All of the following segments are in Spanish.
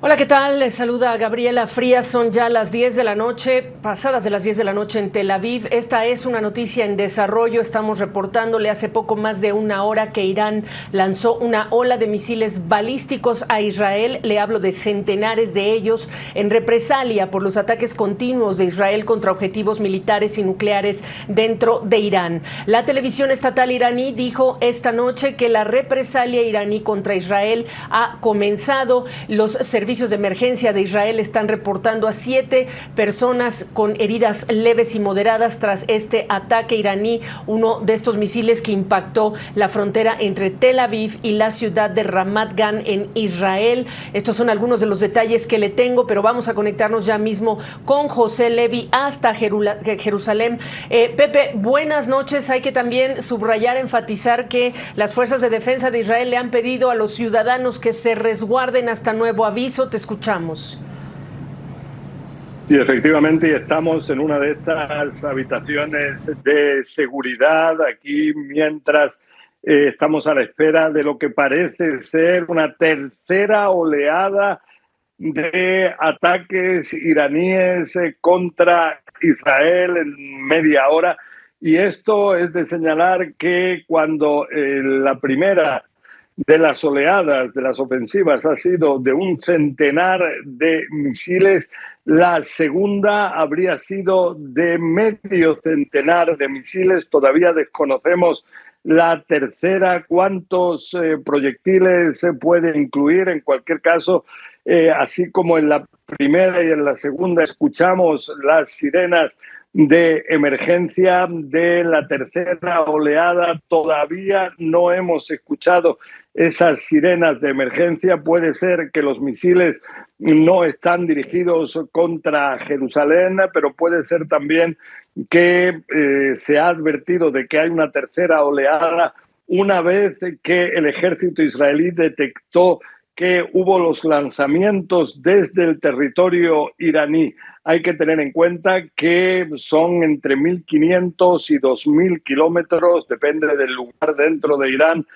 Hola, ¿qué tal? Les saluda Gabriela Frías. Son ya las 10 de la noche, pasadas de las 10 de la noche en Tel Aviv. Esta es una noticia en desarrollo. Estamos reportándole hace poco más de una hora que Irán lanzó una ola de misiles balísticos a Israel. Le hablo de centenares de ellos en represalia por los ataques continuos de Israel contra objetivos militares y nucleares dentro de Irán. La televisión estatal iraní dijo esta noche que la represalia iraní contra Israel ha comenzado. Los servicios de emergencia de Israel están reportando a 7 personas con heridas leves y moderadas tras este ataque iraní, uno de estos misiles que impactó la frontera entre Tel Aviv y la ciudad de Ramat Gan en Israel. Estos son algunos de los detalles que le tengo, pero vamos a conectarnos ya mismo con José Levi hasta Jerusalén. Pepe, buenas noches. Hay que también subrayar, enfatizar que las fuerzas de defensa de Israel le han pedido a los ciudadanos que se resguarden hasta nuevo aviso. Te escuchamos. Sí, efectivamente, y estamos en una de estas habitaciones de seguridad aquí mientras estamos a la espera de lo que parece ser una tercera oleada de ataques iraníes contra Israel en media hora. Y esto es de señalar que cuando la primera de las oleadas, de las ofensivas, ha sido de un centenar de misiles, la segunda habría sido de medio centenar de misiles. Todavía desconocemos la tercera, cuántos proyectiles se puede incluir. En cualquier caso, así como en la primera y en la segunda escuchamos las sirenas de emergencia, de la tercera oleada todavía no hemos escuchado esas sirenas de emergencia. Puede ser que los misiles no están dirigidos contra Jerusalén, pero puede ser también que se ha advertido de que hay una tercera oleada una vez que el ejército israelí detectó que hubo los lanzamientos desde el territorio iraní. Hay que tener en cuenta que son entre 1.500 y 2.000 kilómetros, depende del lugar dentro de Irán,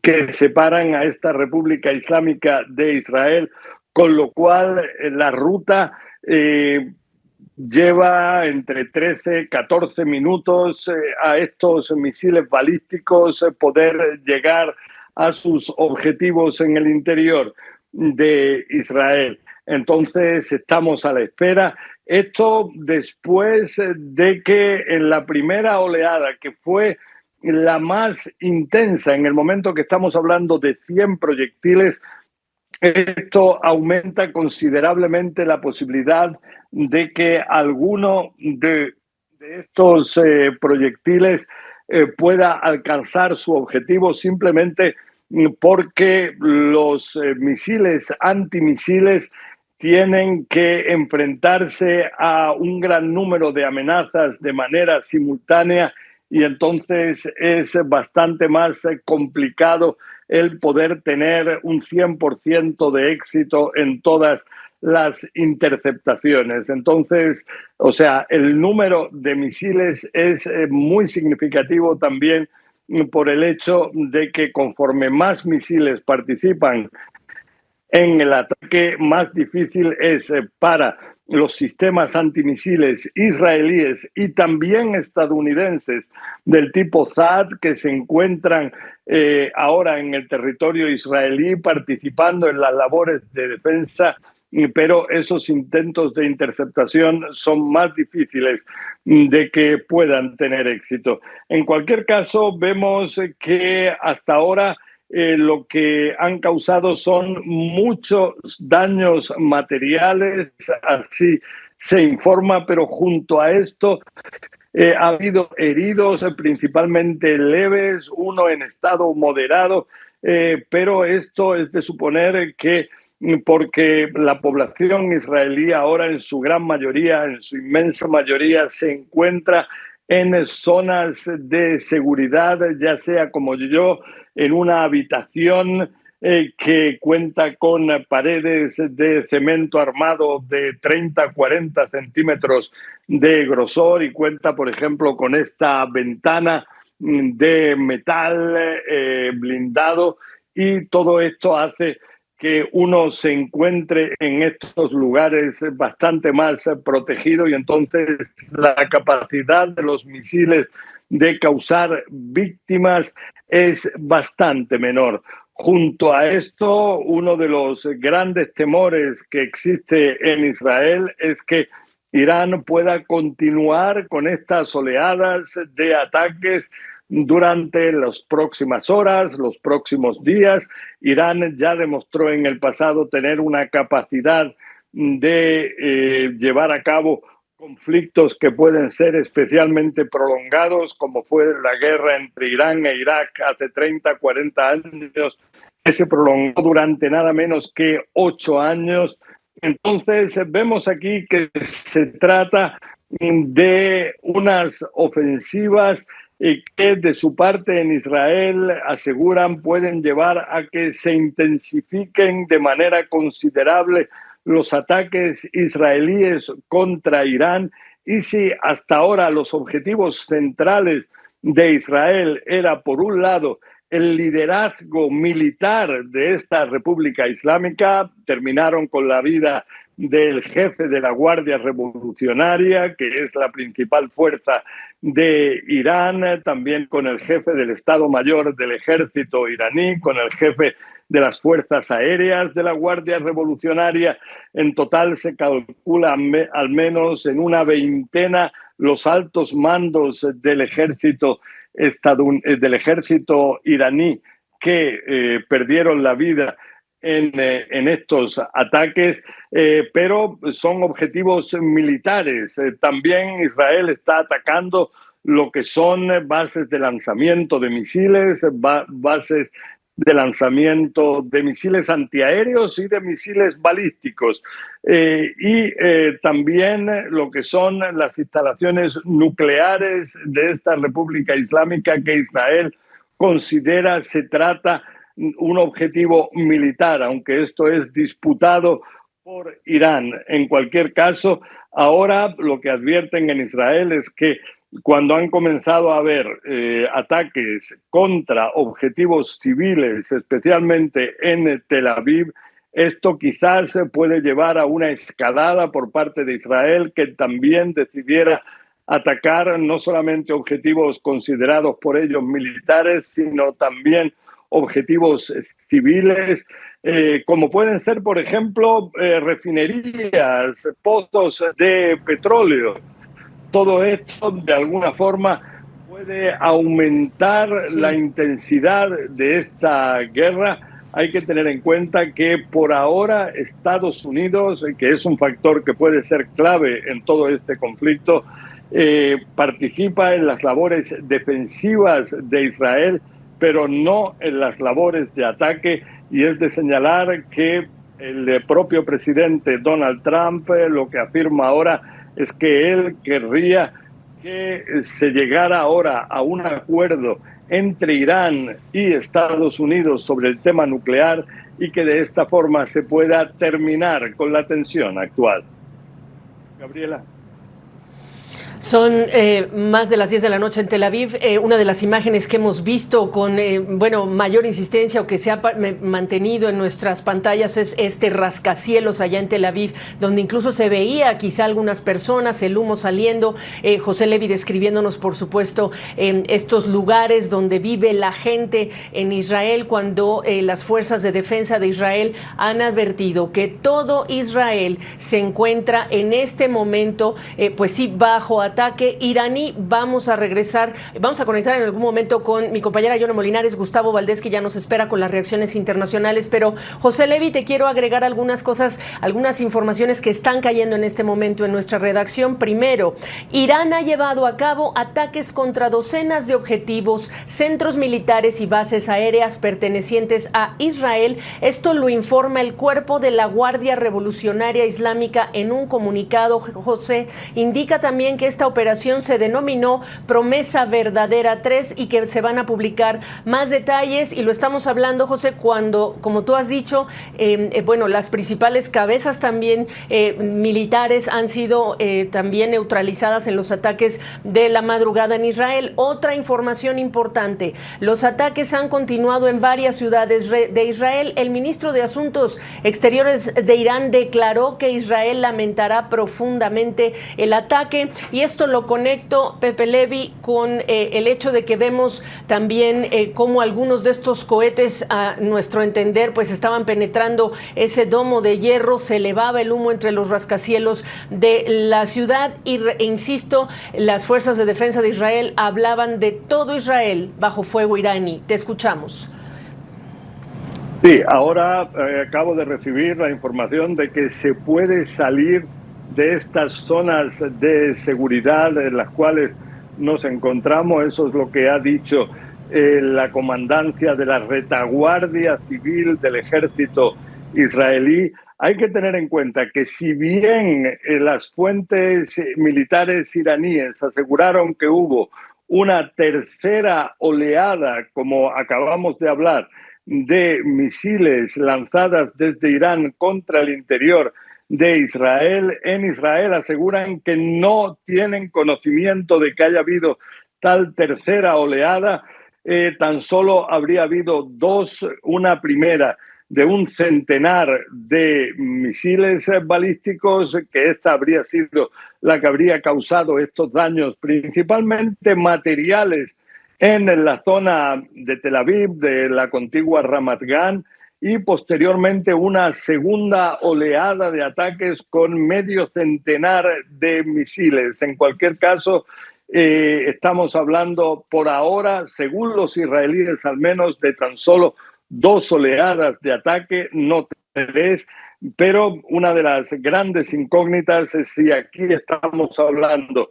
que separan a esta República Islámica de Israel, con lo cual la ruta lleva entre 13 y 14 minutos a estos misiles balísticos poder llegar a sus objetivos en el interior de Israel. Entonces estamos a la espera. Esto después de que en la primera oleada, que fue la más intensa, en el momento que estamos hablando de 100 proyectiles, esto aumenta considerablemente la posibilidad de que alguno de estos proyectiles pueda alcanzar su objetivo, simplemente porque los misiles antimisiles tienen que enfrentarse a un gran número de amenazas de manera simultánea, y entonces es bastante más complicado el poder tener un 100% de éxito en todas las interceptaciones. Entonces, o sea, el número de misiles es muy significativo también por el hecho de que conforme más misiles participan en el ataque, más difícil es para los sistemas antimisiles israelíes y también estadounidenses del tipo THAAD, que se encuentran ahora en el territorio israelí participando en las labores de defensa, pero esos intentos de interceptación son más difíciles de que puedan tener éxito. En cualquier caso, vemos que hasta ahora lo que han causado son muchos daños materiales, así se informa, pero junto a esto ha habido heridos, principalmente leves, uno en estado moderado, pero esto es de suponer que porque la población israelí ahora en su gran mayoría, en su inmensa mayoría, se encuentra en zonas de seguridad, ya sea como yo, en una habitación que cuenta con paredes de cemento armado de 30 a 40 centímetros de grosor y cuenta, por ejemplo, con esta ventana de metal blindado, y todo esto hace que uno se encuentre en estos lugares bastante más protegido, y entonces la capacidad de los misiles de causar víctimas es bastante menor. Junto a esto, uno de los grandes temores que existe en Israel es que Irán pueda continuar con estas oleadas de ataques durante las próximas horas, los próximos días. Irán ya demostró en el pasado tener una capacidad de llevar a cabo conflictos que pueden ser especialmente prolongados, como fue la guerra entre Irán e Irak hace 30, 40 años, que se prolongó durante nada menos que 8 años. Entonces, vemos aquí que se trata de unas ofensivas que de su parte en Israel aseguran pueden llevar a que se intensifiquen de manera considerable los ataques israelíes contra Irán. Y si hasta ahora los objetivos centrales de Israel era, por un lado, el liderazgo militar de esta República Islámica, terminaron con la vida del jefe de la Guardia Revolucionaria, que es la principal fuerza de Irán, también con el jefe del Estado Mayor del Ejército iraní, con el jefe de las Fuerzas Aéreas de la Guardia Revolucionaria. En total se calcula al menos en una veintena los altos mandos del ejército iraní que perdieron la vida en estos ataques, pero son objetivos militares. También Israel está atacando lo que son bases de lanzamiento de misiles, bases de lanzamiento de misiles antiaéreos y de misiles balísticos, y también lo que son las instalaciones nucleares de esta República Islámica, que Israel considera se trata un objetivo militar, aunque esto es disputado por Irán. En cualquier caso, ahora lo que advierten en Israel es que cuando han comenzado a haber ataques contra objetivos civiles, especialmente en Tel Aviv, esto quizás puede llevar a una escalada por parte de Israel, que también decidiera atacar no solamente objetivos considerados por ellos militares, sino también objetivos civiles, como pueden ser, por ejemplo, refinerías, pozos de petróleo. Todo esto, de alguna forma, puede aumentar la intensidad de esta guerra. Hay que tener en cuenta que por ahora Estados Unidos, que es un factor que puede ser clave en todo este conflicto, participa en las labores defensivas de Israel, pero no en las labores de ataque, y es de señalar que el propio presidente Donald Trump lo que afirma ahora es que él querría que se llegara ahora a un acuerdo entre Irán y Estados Unidos sobre el tema nuclear, y que de esta forma se pueda terminar con la tensión actual. Gabriela. Son más de las 10 de la noche en Tel Aviv. Una de las imágenes que hemos visto con mayor insistencia, o que se ha mantenido en nuestras pantallas, es este rascacielos allá en Tel Aviv, donde incluso se veía quizá algunas personas, el humo saliendo. José Levi describiéndonos, por supuesto, estos lugares donde vive la gente en Israel, cuando las fuerzas de defensa de Israel han advertido que todo Israel se encuentra en este momento, pues sí, bajo ataque iraní. Vamos a regresar, vamos a conectar en algún momento con mi compañera Yona Molinares, Gustavo Valdés, que ya nos espera con las reacciones internacionales. Pero, José Levi, te quiero agregar algunas cosas, algunas informaciones que están cayendo en este momento en nuestra redacción. Primero, Irán ha llevado a cabo ataques contra docenas de objetivos, centros militares y bases aéreas pertenecientes a Israel. Esto lo informa el Cuerpo de la Guardia Revolucionaria Islámica en un comunicado. José, indica también que esta esta operación se denominó Promesa Verdadera 3 y que se van a publicar más detalles, y lo estamos hablando, José, cuando, como tú has dicho, bueno, las principales cabezas también militares han sido también neutralizadas en los ataques de la madrugada en Israel. Otra información importante: los ataques han continuado en varias ciudades de Israel. El ministro de Asuntos Exteriores de Irán declaró que Israel lamentará profundamente el ataque, y esto lo conecto, Pepe Levi, con el hecho de que vemos también cómo algunos de estos cohetes, a nuestro entender, pues estaban penetrando ese domo de hierro, se elevaba el humo entre los rascacielos de la ciudad y, insisto, las fuerzas de defensa de Israel hablaban de todo Israel bajo fuego iraní. Te escuchamos. Sí, ahora acabo de recibir la información de que se puede salir de estas zonas de seguridad en las cuales nos encontramos. Eso es lo que ha dicho la comandancia de la retaguardia civil del ejército israelí. Hay que tener en cuenta que si bien las fuentes militares iraníes aseguraron que hubo una tercera oleada, como acabamos de hablar, de misiles lanzadas desde Irán contra el interior de Israel, en Israel aseguran que no tienen conocimiento de que haya habido tal tercera oleada. Tan solo habría habido dos, una primera de un centenar de misiles balísticos, que esta habría sido la que habría causado estos daños, principalmente materiales, en la zona de Tel Aviv, de la contigua Ramat Gan, y posteriormente una segunda oleada de ataques con medio centenar de misiles. En cualquier caso, estamos hablando por ahora, según los israelíes al menos, de tan solo dos oleadas de ataque, no tres, pero una de las grandes incógnitas es si aquí estamos hablando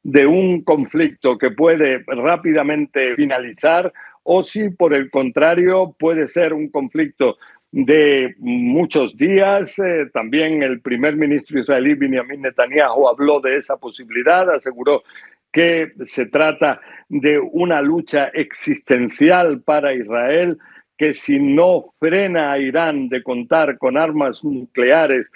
de un conflicto que puede rápidamente finalizar o si, por el contrario, puede ser un conflicto de muchos días. También el primer ministro israelí, Benjamin Netanyahu, habló de esa posibilidad, aseguró que se trata de una lucha existencial para Israel, que si no frena a Irán de contar con armas nucleares,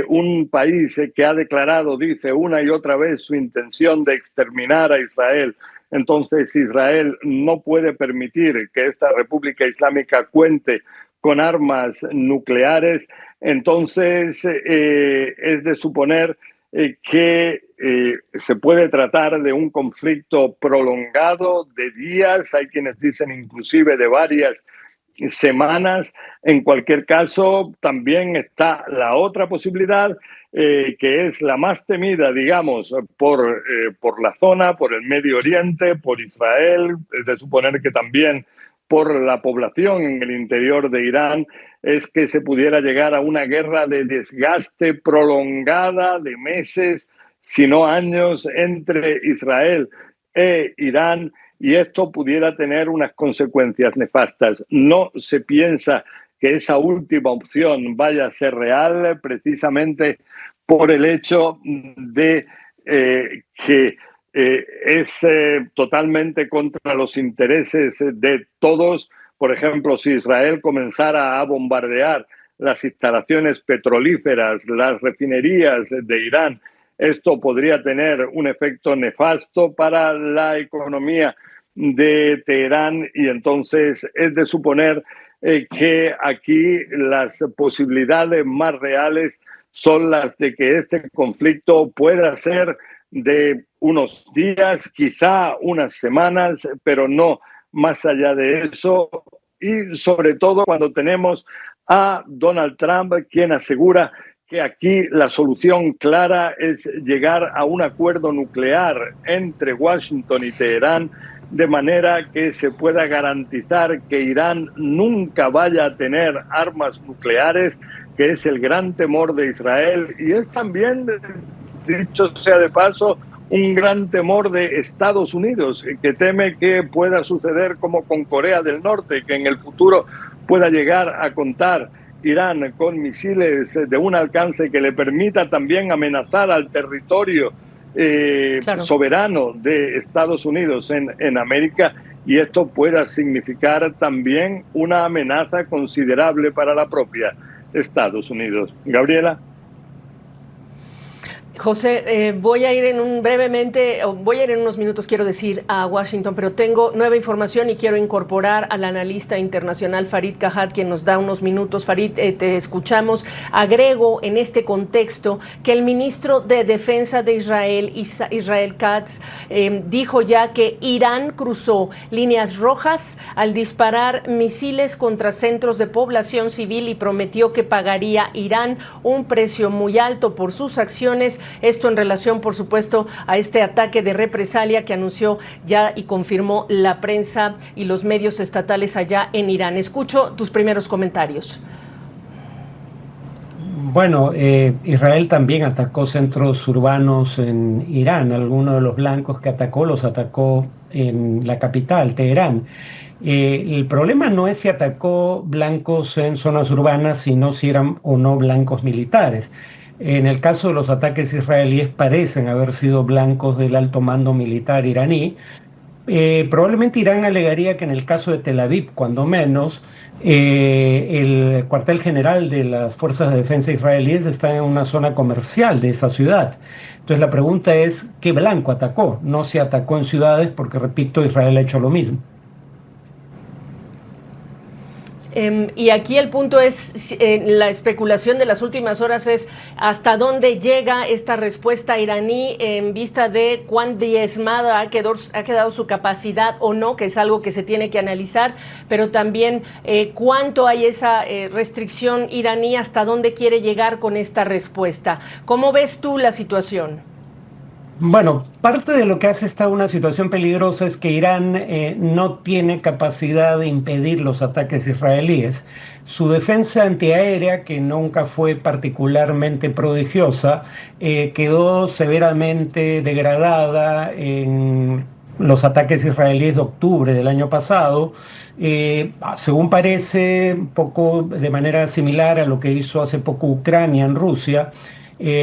un país que ha declarado, dice una y otra vez, su intención de exterminar a Israel, entonces Israel no puede permitir que esta República Islámica cuente con armas nucleares. Entonces es de suponer que se puede tratar de un conflicto prolongado de días, hay quienes dicen inclusive de varias semanas. En cualquier caso, también está la otra posibilidad, que es la más temida, digamos, por la zona, por el Medio Oriente, por Israel, es de suponer que también por la población en el interior de Irán, es que se pudiera llegar a una guerra de desgaste prolongada de meses, si no años, entre Israel e Irán, y esto pudiera tener unas consecuencias nefastas. No se piensa que esa última opción vaya a ser real, precisamente por el hecho de que es totalmente contra los intereses de todos. Por ejemplo, si Israel comenzara a bombardear las instalaciones petrolíferas, las refinerías de Irán, esto podría tener un efecto nefasto para la economía de Teherán, y entonces es de suponer que aquí las posibilidades más reales son las de que este conflicto pueda ser de unos días, quizá unas semanas, pero no más allá de eso, y sobre todo cuando tenemos a Donald Trump, quien asegura que aquí la solución clara es llegar a un acuerdo nuclear entre Washington y Teherán, de manera que se pueda garantizar que Irán nunca vaya a tener armas nucleares, que es el gran temor de Israel, y es también, dicho sea de paso, un gran temor de Estados Unidos, que teme que pueda suceder como con Corea del Norte, que en el futuro pueda llegar a contar Irán con misiles de un alcance que le permita también amenazar al territorio Claro. soberano de Estados Unidos en América, y esto pueda significar también una amenaza considerable para la propia Estados Unidos. Gabriela. José, voy a ir en unos minutos, quiero decir, a Washington, pero tengo nueva información y quiero incorporar al analista internacional Farid Kajat, quien nos da unos minutos. Farid, te escuchamos. Agrego en este contexto que el ministro de Defensa de Israel, Israel Katz, dijo ya que Irán cruzó líneas rojas al disparar misiles contra centros de población civil y prometió que pagaría Irán un precio muy alto por sus acciones. Esto en relación, por supuesto, a este ataque de represalia que anunció ya y confirmó la prensa y los medios estatales allá en Irán. Escucho tus primeros comentarios. Bueno, Israel también atacó centros urbanos en Irán. Algunos de los blancos que atacó los atacó en la capital, Teherán. El problema no es si atacó blancos en zonas urbanas, sino si eran o no blancos militares. En el caso de los ataques israelíes parecen haber sido blancos del alto mando militar iraní. Probablemente Irán alegaría que en el caso de Tel Aviv, cuando menos, el cuartel general de las fuerzas de defensa israelíes está en una zona comercial de esa ciudad. Entonces la pregunta es, ¿qué blanco atacó? No se atacó en ciudades porque, repito, Israel ha hecho lo mismo. Y aquí el punto es, la especulación de las últimas horas es hasta dónde llega esta respuesta iraní en vista de cuán diezmada ha quedado su capacidad o no, que es algo que se tiene que analizar, pero también cuánto hay esa restricción iraní, hasta dónde quiere llegar con esta respuesta. ¿Cómo ves tú la situación? Bueno, parte de lo que hace esta una situación peligrosa es que Irán no tiene capacidad de impedir los ataques israelíes. Su defensa antiaérea, que nunca fue particularmente prodigiosa, quedó severamente degradada en los ataques israelíes de octubre del año pasado. Según parece, un poco de manera similar a lo que hizo hace poco Ucrania en Rusia.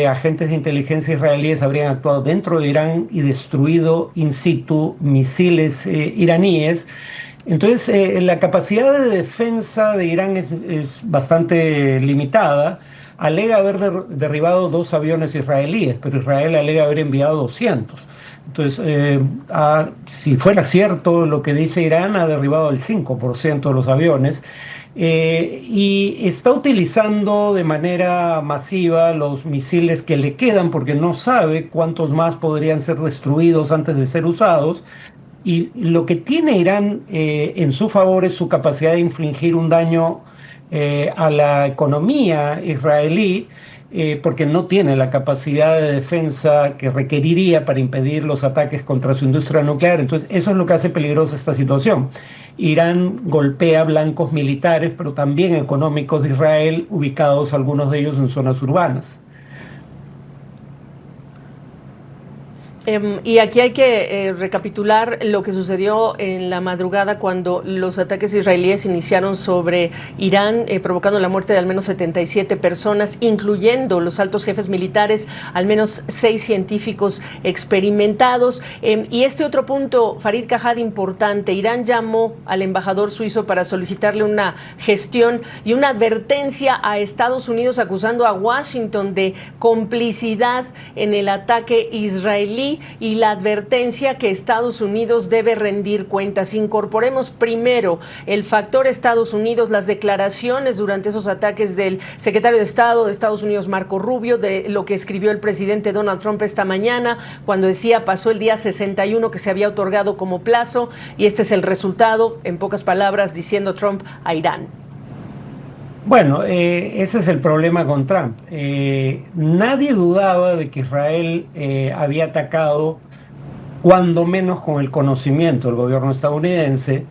Agentes de inteligencia israelíes habrían actuado dentro de Irán y destruido in situ misiles iraníes. Entonces, la capacidad de defensa de Irán es bastante limitada. Alega haber derribado 2 aviones israelíes, pero Israel alega haber enviado 200. Entonces, si fuera cierto lo que dice Irán, ha derribado el 5% de los aviones. Y está utilizando de manera masiva los misiles que le quedan porque no sabe cuántos más podrían ser destruidos antes de ser usados. Y lo que tiene Irán en su favor es su capacidad de infligir un daño a la economía israelí, porque no tiene la capacidad de defensa que requeriría para impedir los ataques contra su industria nuclear. Entonces, eso es lo que hace peligrosa esta situación. Irán golpea blancos militares, pero también económicos de Israel, ubicados algunos de ellos en zonas urbanas. Y aquí hay que recapitular lo que sucedió en la madrugada cuando los ataques israelíes iniciaron sobre Irán, provocando la muerte de al menos 77 personas, incluyendo los altos jefes militares, al menos 6 científicos experimentados. Y este otro punto, Farid Kajat, importante: Irán llamó al embajador suizo para solicitarle una gestión y una advertencia a Estados Unidos, acusando a Washington de complicidad en el ataque israelí, y la advertencia que Estados Unidos debe rendir cuentas. Incorporemos primero el factor Estados Unidos, las declaraciones durante esos ataques del secretario de Estado de Estados Unidos, Marco Rubio, de lo que escribió el presidente Donald Trump esta mañana, cuando decía pasó el día 61 que se había otorgado como plazo, y este es el resultado, en pocas palabras, diciendo Trump a Irán. Bueno, ese es el problema con Trump. Nadie dudaba de que Israel había atacado, cuando menos con el conocimiento del gobierno estadounidense,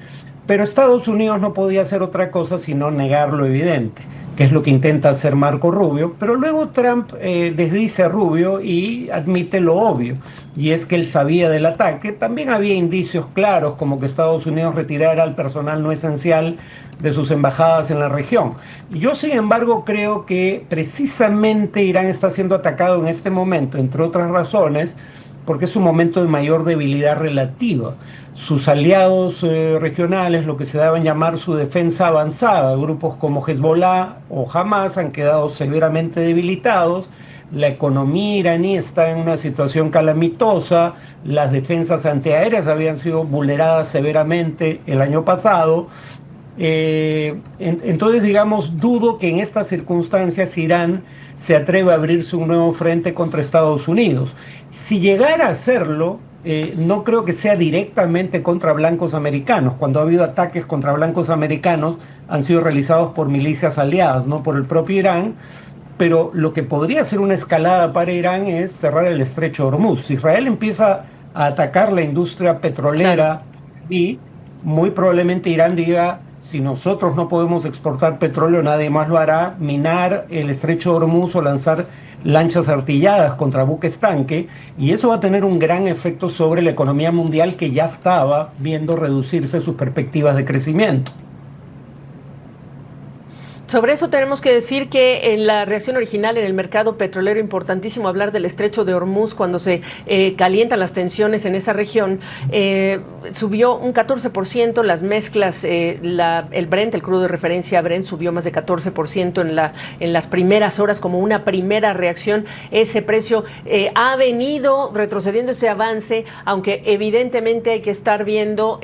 pero Estados Unidos no podía hacer otra cosa sino negar lo evidente, que es lo que intenta hacer Marco Rubio, pero luego Trump desdice a Rubio y admite lo obvio, y es que él sabía del ataque. También había indicios claros, como que Estados Unidos retirara al personal no esencial de sus embajadas en la región. Yo, sin embargo, creo que precisamente Irán está siendo atacado en este momento, entre otras razones, porque es un momento de mayor debilidad relativa. Sus aliados regionales, lo que se daban llamar su defensa avanzada, grupos como Hezbollah o Hamas, han quedado severamente debilitados. La economía iraní está en una situación calamitosa, las defensas antiaéreas habían sido vulneradas severamente el año pasado. Entonces, digamos, dudo que en estas circunstancias Irán se atreva a abrirse un nuevo frente contra Estados Unidos. Si llegara a hacerlo, no creo que sea directamente contra blancos americanos. Cuando ha habido ataques contra blancos americanos han sido realizados por milicias aliadas, no por el propio Irán. Pero lo que podría ser una escalada para Irán es cerrar el estrecho de Hormuz. Si Israel empieza a atacar la industria petrolera, y muy probablemente Irán diga, si nosotros no podemos exportar petróleo, nadie más lo hará, minar el estrecho de Hormuz o lanzar lanchas artilladas contra buques tanque, y eso va a tener un gran efecto sobre la economía mundial, que ya estaba viendo reducirse sus perspectivas de crecimiento. Sobre eso tenemos que decir que en la reacción original en el mercado petrolero, importantísimo hablar del estrecho de Hormuz cuando se calientan las tensiones en esa región, subió un 14%, las mezclas, el Brent, el crudo de referencia Brent, subió más de 14% en las primeras horas como una primera reacción. Ese precio ha venido retrocediendo ese avance, aunque evidentemente hay que estar viendo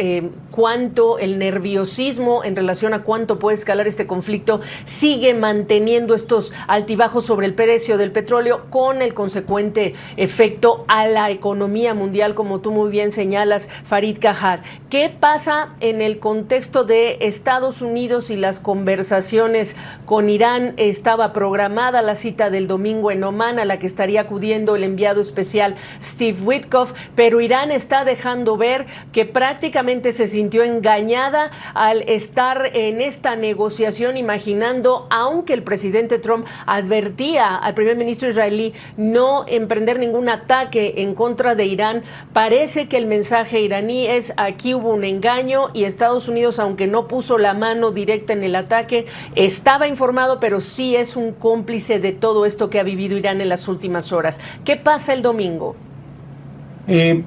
cuánto el nerviosismo en relación a cuánto puede escalar este conflicto sigue manteniendo estos altibajos sobre el precio del petróleo, con el consecuente efecto a la economía mundial, como tú muy bien señalas, Farid Kahar. ¿Qué pasa en el contexto de Estados Unidos y las conversaciones con Irán? Estaba programada la cita del domingo en Omán, a la que estaría acudiendo el enviado especial Steve Witkoff, pero Irán está dejando ver que prácticamente se sintió engañada al estar en esta negociación, imaginando, aunque el presidente Trump advertía al primer ministro israelí no emprender ningún ataque en contra de Irán, parece que el mensaje iraní es: aquí hubo un engaño, y Estados Unidos, aunque no puso la mano directa en el ataque, estaba informado, pero sí es un cómplice de todo esto que ha vivido Irán en las últimas horas. ¿Qué pasa el domingo?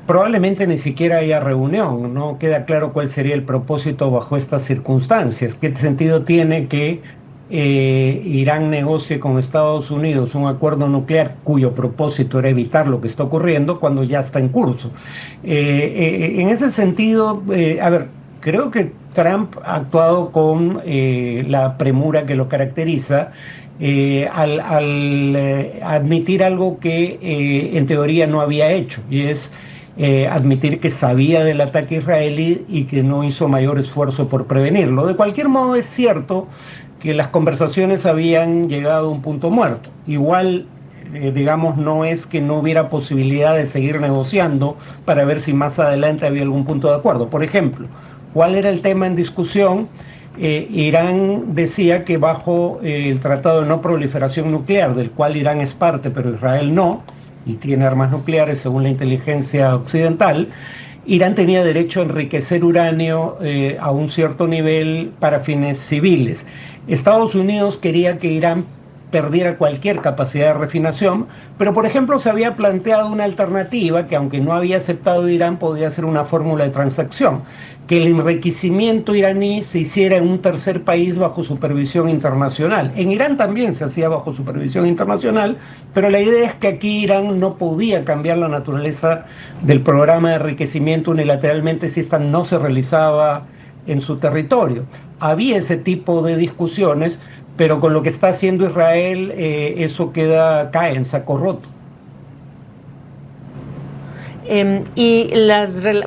Probablemente ni siquiera haya reunión. No queda claro cuál sería el propósito bajo estas circunstancias. ¿Qué sentido tiene que Irán negocie con Estados Unidos un acuerdo nuclear cuyo propósito era evitar lo que está ocurriendo cuando ya está en curso? En ese sentido, creo que Trump ha actuado con la premura que lo caracteriza, al admitir algo que en teoría no había hecho, y es admitir que sabía del ataque israelí y que no hizo mayor esfuerzo por prevenirlo. De cualquier modo, es cierto que las conversaciones habían llegado a un punto muerto. Igual, digamos, no es que no hubiera posibilidad de seguir negociando para ver si más adelante había algún punto de acuerdo. Por ejemplo, ¿cuál era el tema en discusión? Irán decía que bajo el Tratado de No Proliferación Nuclear, del cual Irán es parte, pero Israel no, y tiene armas nucleares según la inteligencia occidental, Irán tenía derecho a enriquecer uranio a un cierto nivel para fines civiles. Estados Unidos quería que Irán perdiera cualquier capacidad de refinación, pero por ejemplo se había planteado una alternativa que, aunque no había aceptado Irán, podía ser una fórmula de transacción, que el enriquecimiento iraní se hiciera en un tercer país bajo supervisión internacional. En Irán también se hacía bajo supervisión internacional, pero la idea es que aquí Irán no podía cambiar la naturaleza del programa de enriquecimiento unilateralmente si esta no se realizaba en su territorio. Había ese tipo de discusiones, pero con lo que está haciendo Israel, eso cae en saco roto.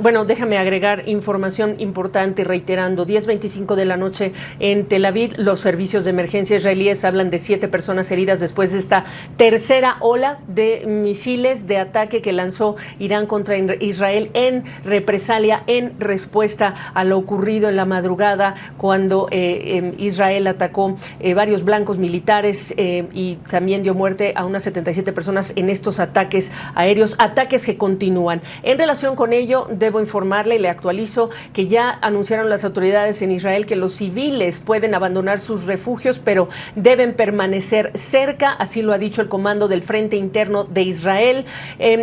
Bueno, déjame agregar información importante, reiterando: 10:25 de la noche en Tel Aviv, los servicios de emergencia israelíes hablan de 7 personas heridas después de esta tercera ola de misiles de ataque que lanzó Irán contra Israel en represalia, en respuesta a lo ocurrido en la madrugada cuando Israel atacó varios blancos militares y también dio muerte a unas 77 personas en estos ataques aéreos, ataques que continúan. continúan. En relación con ello, debo informarle y le actualizo que ya anunciaron las autoridades en Israel que los civiles pueden abandonar sus refugios, pero deben permanecer cerca, así lo ha dicho el comando del Frente Interno de Israel.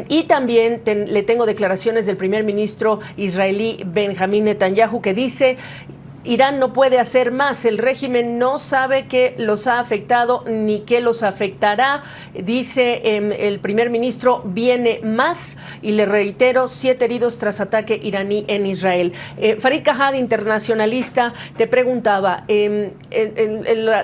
Y también le tengo declaraciones del primer ministro israelí Benjamín Netanyahu, que dice: Irán no puede hacer más, el régimen no sabe qué los ha afectado ni qué los afectará. Dice el primer ministro: viene más, y le reitero, 7 heridos tras ataque iraní en Israel. Farid Kajad, internacionalista, te preguntaba,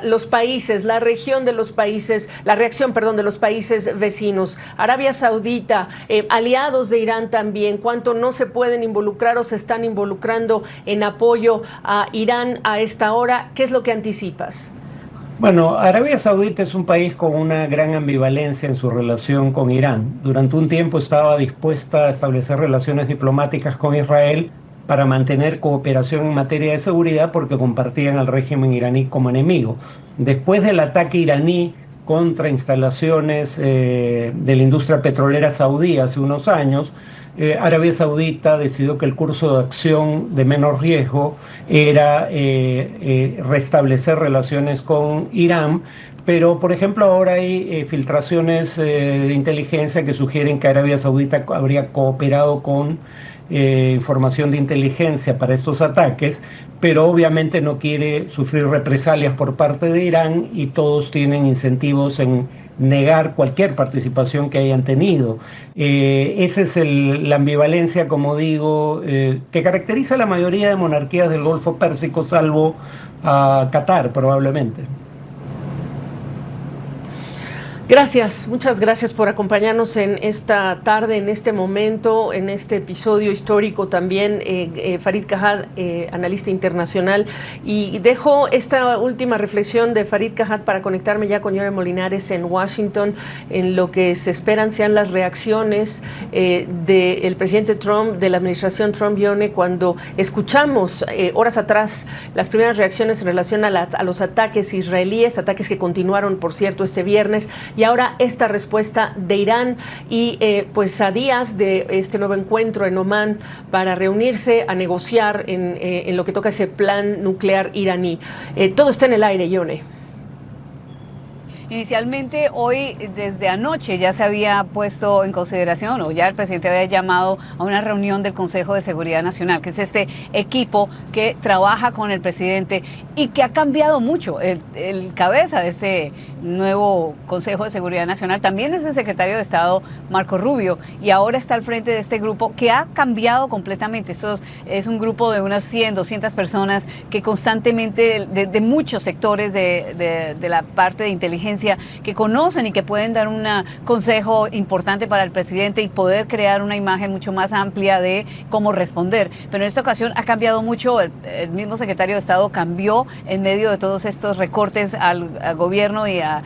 los países, la región de los países, la reacción, perdón, de los países vecinos, Arabia Saudita, aliados de Irán también, ¿cuánto no se pueden involucrar o se están involucrando en apoyo a Irán a esta hora? ¿Qué es lo que anticipas? Bueno, Arabia Saudita es un país con una gran ambivalencia en su relación con Irán. Durante un tiempo estaba dispuesta a establecer relaciones diplomáticas con Israel para mantener cooperación en materia de seguridad porque compartían al régimen iraní como enemigo. Después del ataque iraní contra instalaciones de la industria petrolera saudí hace unos años, Arabia Saudita decidió que el curso de acción de menor riesgo era restablecer relaciones con Irán, pero por ejemplo ahora hay filtraciones de inteligencia que sugieren que Arabia Saudita habría cooperado con información de inteligencia para estos ataques, pero obviamente no quiere sufrir represalias por parte de Irán y todos tienen incentivos en negar cualquier participación que hayan tenido. Esa es la ambivalencia, como digo, que caracteriza a la mayoría de monarquías del Golfo Pérsico, salvo a Qatar probablemente. Gracias, muchas gracias por acompañarnos en esta tarde, en este momento, en este episodio histórico también, Farid Kajad, analista internacional. Y dejo esta última reflexión de Farid Kajad para conectarme ya con Yone Molinares en Washington, en lo que se esperan sean las reacciones del presidente Trump, de la administración Trump. Yone, cuando escuchamos horas atrás las primeras reacciones en relación a los ataques israelíes, ataques que continuaron, por cierto, este viernes, y ahora esta respuesta de Irán y pues a días de este nuevo encuentro en Omán para reunirse a negociar en lo que toca ese plan nuclear iraní. Todo está en el aire, Yone. Inicialmente hoy, desde anoche, ya se había puesto en consideración, o ya el presidente había llamado a una reunión del Consejo de Seguridad Nacional, que es este equipo que trabaja con el presidente y que ha cambiado mucho. El cabeza de este nuevo Consejo de Seguridad Nacional también es el secretario de Estado, Marco Rubio, y ahora está al frente de este grupo que ha cambiado completamente. Esto es un grupo de unas 100, 200 personas que constantemente, de muchos sectores de la parte de inteligencia, que conocen y que pueden dar un consejo importante para el presidente y poder crear una imagen mucho más amplia de cómo responder. Pero en esta ocasión ha cambiado mucho. El mismo secretario de Estado cambió en medio de todos estos recortes al gobierno y a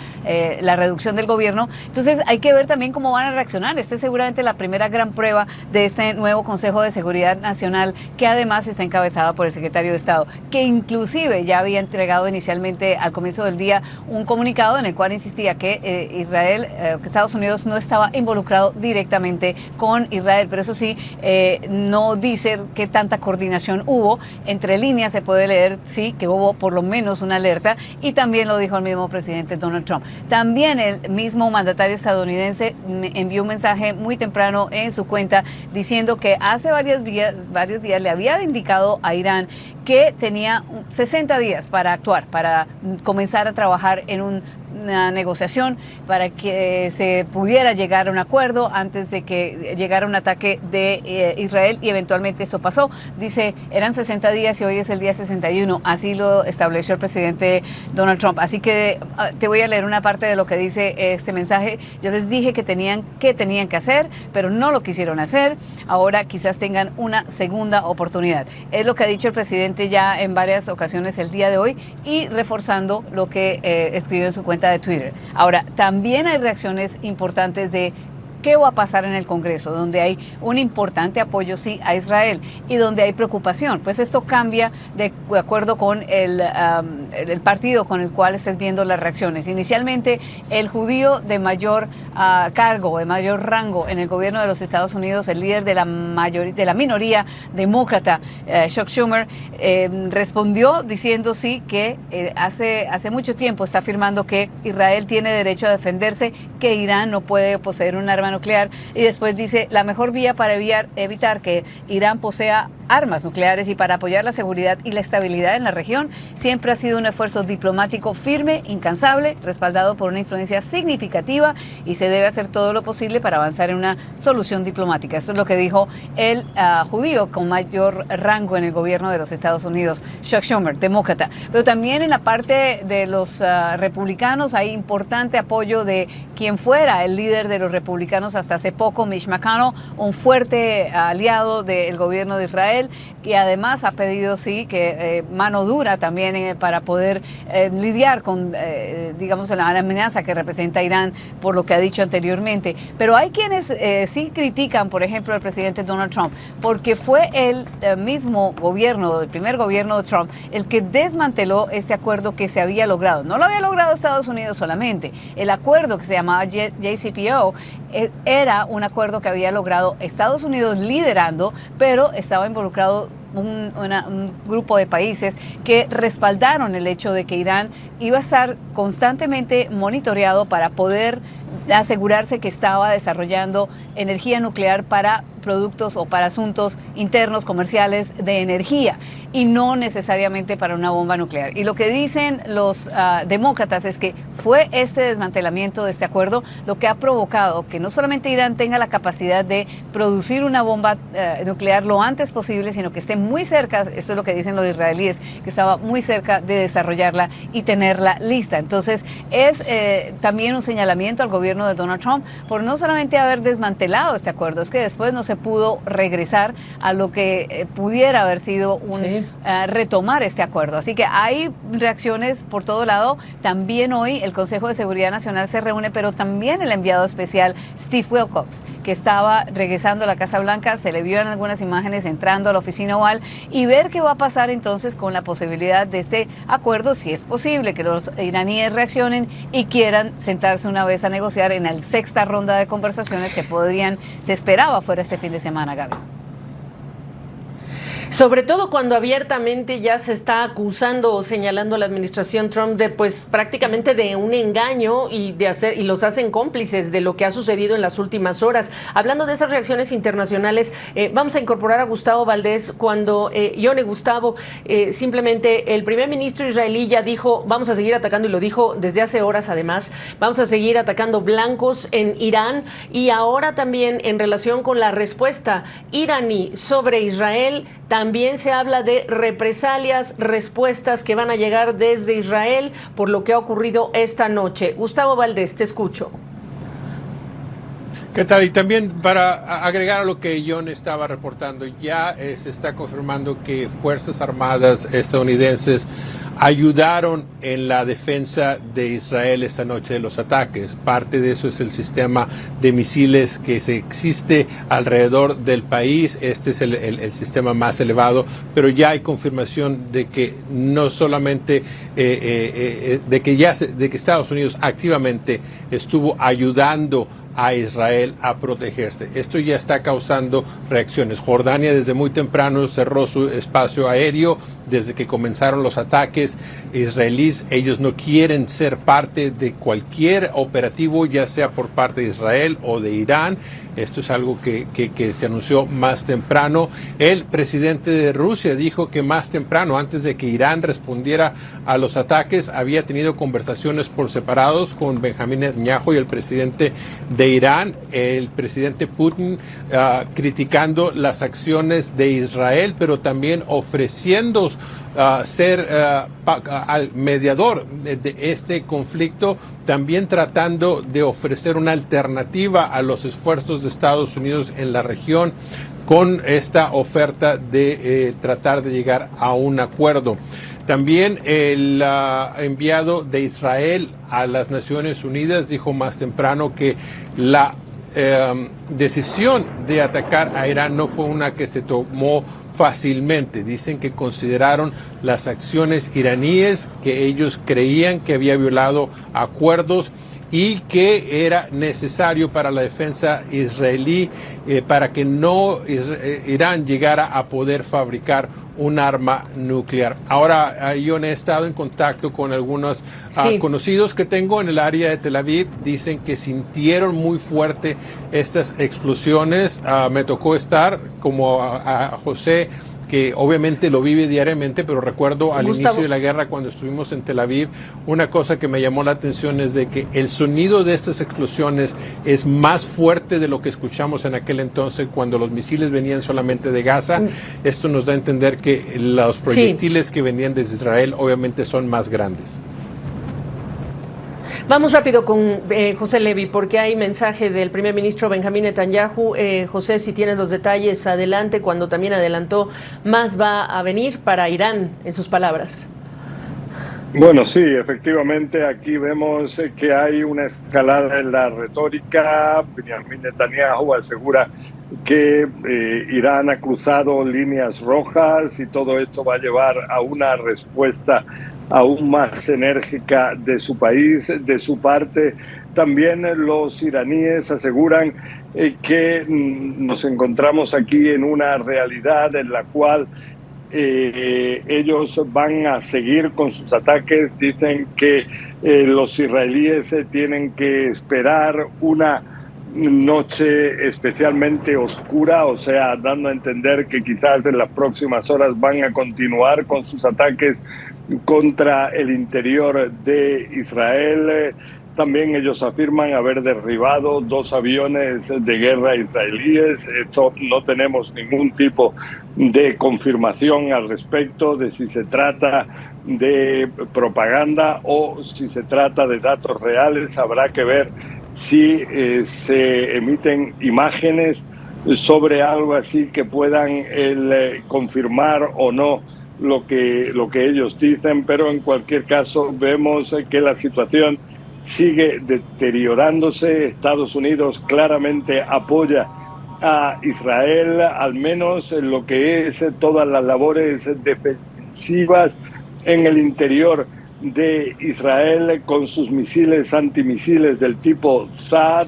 la reducción del gobierno. Entonces hay que ver también cómo van a reaccionar. Esta es seguramente la primera gran prueba de este nuevo Consejo de Seguridad Nacional, que además está encabezada por el secretario de Estado, que inclusive ya había entregado inicialmente al comienzo del día un comunicado en el cual insistía que que Estados Unidos no estaba involucrado directamente con Israel, pero eso sí, no dice qué tanta coordinación hubo. Entre líneas se puede leer, sí, que hubo por lo menos una alerta, y también lo dijo el mismo presidente Donald Trump. También el mismo mandatario estadounidense envió un mensaje muy temprano en su cuenta diciendo que hace varios días le había indicado a Irán que tenía 60 días para actuar, para comenzar a trabajar en una negociación para que se pudiera llegar a un acuerdo antes de que llegara un ataque de Israel, y eventualmente esto pasó. Dice, eran 60 días y hoy es el día 61, así lo estableció el presidente Donald Trump. Así que te voy a leer una parte de lo que dice este mensaje. Yo les dije que tenían que hacer, pero no lo quisieron hacer. Ahora quizás tengan una segunda oportunidad. Es lo que ha dicho el presidente ya en varias ocasiones el día de hoy, y reforzando lo que escribió en su cuenta de Twitter. Ahora, también hay reacciones importantes de ¿Qué va a pasar en el Congreso? Donde hay un importante apoyo, sí, a Israel y donde hay preocupación. Pues esto cambia de acuerdo con el partido con el cual estés viendo las reacciones. Inicialmente, el judío de mayor cargo, de mayor rango en el gobierno de los Estados Unidos, el líder de la minoría demócrata, Chuck Schumer, respondió diciendo sí que hace mucho tiempo está afirmando que Israel tiene derecho a defenderse, que Irán no puede poseer un arma nuclear, y después dice la mejor vía para evitar que Irán posea armas nucleares y para apoyar la seguridad y la estabilidad en la región siempre ha sido un esfuerzo diplomático firme, incansable, respaldado por una influencia significativa, y se debe hacer todo lo posible para avanzar en una solución diplomática. Esto es lo que dijo el judío con mayor rango en el gobierno de los Estados Unidos, Chuck Schumer, demócrata. Pero también en la parte de los republicanos hay importante apoyo de quien fuera el líder de los republicanos hasta hace poco, Mitch McConnell, un fuerte aliado del gobierno de Israel, y además ha pedido sí que mano dura también para poder lidiar con digamos la amenaza que representa Irán por lo que ha dicho anteriormente. Pero hay quienes sí critican, por ejemplo, al presidente Donald Trump, porque fue el mismo gobierno, el primer gobierno de Trump, el que desmanteló este acuerdo que se había logrado. No lo había logrado Estados Unidos solamente. El acuerdo que se llamaba JCPO era un acuerdo que había logrado Estados Unidos liderando, pero estaba involucrado un grupo de países que respaldaron el hecho de que Irán iba a estar constantemente monitoreado para poder asegurarse que estaba desarrollando energía nuclear para productos o para asuntos internos comerciales de energía y no necesariamente para una bomba nuclear. Y lo que dicen los demócratas es que fue este desmantelamiento de este acuerdo lo que ha provocado que no solamente Irán tenga la capacidad de producir una bomba nuclear lo antes posible, sino que esté muy cerca, esto es lo que dicen los israelíes, que estaba muy cerca de desarrollarla y tenerla lista. Entonces es también un señalamiento al gobierno de Donald Trump por no solamente haber desmantelado este acuerdo, es que después no se pudo regresar a lo que pudiera haber sido un retomar este acuerdo. Así que hay reacciones por todo lado. También hoy el Consejo de Seguridad Nacional se reúne, pero también el enviado especial Steve Wilcox, que estaba regresando a la Casa Blanca, se le vio en algunas imágenes entrando a la oficina oval, y ver qué va a pasar entonces con la posibilidad de este acuerdo, si es posible que los iraníes reaccionen y quieran sentarse una vez a negociar en la sexta ronda de conversaciones que se esperaba fuera este fin de semana, Gaby. Sobre todo cuando abiertamente ya se está acusando o señalando a la administración Trump de pues prácticamente de un engaño y los hacen cómplices de lo que ha sucedido en las últimas horas. Hablando de esas reacciones internacionales, vamos a incorporar a Gustavo Valdés cuando Gustavo, simplemente el primer ministro israelí ya dijo vamos a seguir atacando, y lo dijo desde hace horas además, vamos a seguir atacando blancos en Irán, y ahora también en relación con la respuesta iraní sobre Israel, también se habla de represalias, respuestas que van a llegar desde Israel por lo que ha ocurrido esta noche. Gustavo Valdés, te escucho. ¿Qué tal? Y también para agregar a lo que John estaba reportando, ya se está confirmando que Fuerzas Armadas estadounidenses ayudaron en la defensa de Israel esta noche de los ataques. Parte de eso es el sistema de misiles que existe alrededor del país. Este es el sistema más elevado, pero ya hay confirmación de que no solamente de que Estados Unidos activamente estuvo ayudando a Israel a protegerse. Esto ya está causando reacciones. Jordania desde muy temprano cerró su espacio aéreo desde que comenzaron los ataques israelíes. Ellos no quieren ser parte de cualquier operativo, ya sea por parte de Israel o de Irán. Esto es algo que se anunció más temprano. El presidente de Rusia dijo que más temprano, antes de que Irán respondiera a los ataques, había tenido conversaciones por separados con Benjamín Netanyahu y el presidente de Irán. El presidente Putin criticando las acciones de Israel, pero también ofreciendo ser al mediador de este conflicto, también tratando de ofrecer una alternativa a los esfuerzos de Estados Unidos en la región con esta oferta de tratar de llegar a un acuerdo. También el enviado de Israel a las Naciones Unidas dijo más temprano que la decisión de atacar a Irán no fue una que se tomó fácilmente. Dicen que consideraron las acciones iraníes, que ellos creían que había violado acuerdos y que era necesario para la defensa israelí para que no Irán llegara a poder fabricar un arma nuclear. Ahora, yo he estado en contacto con algunos conocidos que tengo en el área de Tel Aviv. Dicen que sintieron muy fuerte estas explosiones. Me tocó estar como a José, que obviamente lo vive diariamente, pero recuerdo al inicio de la guerra, cuando estuvimos en Tel Aviv, una cosa que me llamó la atención es de que el sonido de estas explosiones es más fuerte de lo que escuchamos en aquel entonces cuando los misiles venían solamente de Gaza. Esto nos da a entender que los proyectiles que venían desde Israel obviamente son más grandes. Vamos rápido con José Levi, porque hay mensaje del primer ministro Benjamín Netanyahu. José, si tienes los detalles, adelante, cuando también adelantó, más va a venir para Irán, en sus palabras. Bueno, sí, efectivamente, aquí vemos que hay una escalada en la retórica. Benjamín Netanyahu asegura que Irán ha cruzado líneas rojas y todo esto va a llevar a una respuesta aún más enérgica de su país. De su parte, también los iraníes aseguran que nos encontramos aquí en una realidad en la cual ellos van a seguir con sus ataques. Dicen que los israelíes tienen que esperar una noche especialmente oscura, o sea, dando a entender que quizás en las próximas horas van a continuar con sus ataques contra el interior de Israel. También ellos afirman haber derribado 2 aviones de guerra israelíes. Esto no tenemos ningún tipo de confirmación al respecto de si se trata de propaganda o si se trata de datos reales. Habrá que ver si se emiten imágenes sobre algo así que puedan confirmar o no lo que ellos dicen, pero en cualquier caso vemos que la situación sigue deteriorándose. Estados Unidos claramente apoya a Israel, al menos en lo que es todas las labores defensivas en el interior de Israel con sus misiles antimisiles del tipo THAAD,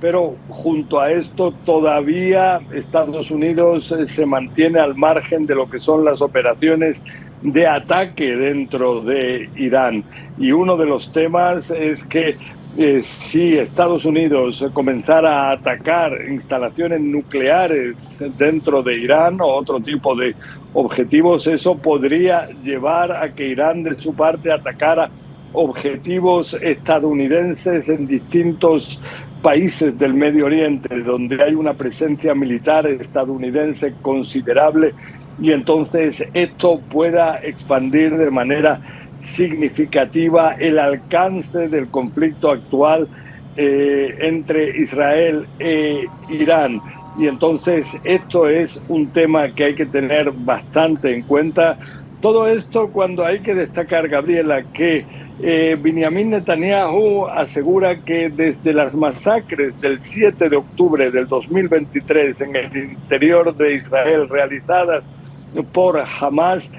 pero junto a esto todavía Estados Unidos se mantiene al margen de lo que son las operaciones de ataque dentro de Irán. Y uno de los temas es que si Estados Unidos comenzara a atacar instalaciones nucleares dentro de Irán o otro tipo de objetivos, eso podría llevar a que Irán de su parte atacara objetivos estadounidenses en distintos países del Medio Oriente, donde hay una presencia militar estadounidense considerable, y entonces esto pueda expandir de manera significativa el alcance del conflicto actual entre Israel e Irán. Y entonces esto es un tema que hay que tener bastante en cuenta. Todo esto cuando hay que destacar, Gabriela, que Benjamín Netanyahu asegura que desde las masacres del 7 de octubre del 2023 en el interior de Israel realizadas por Hamas,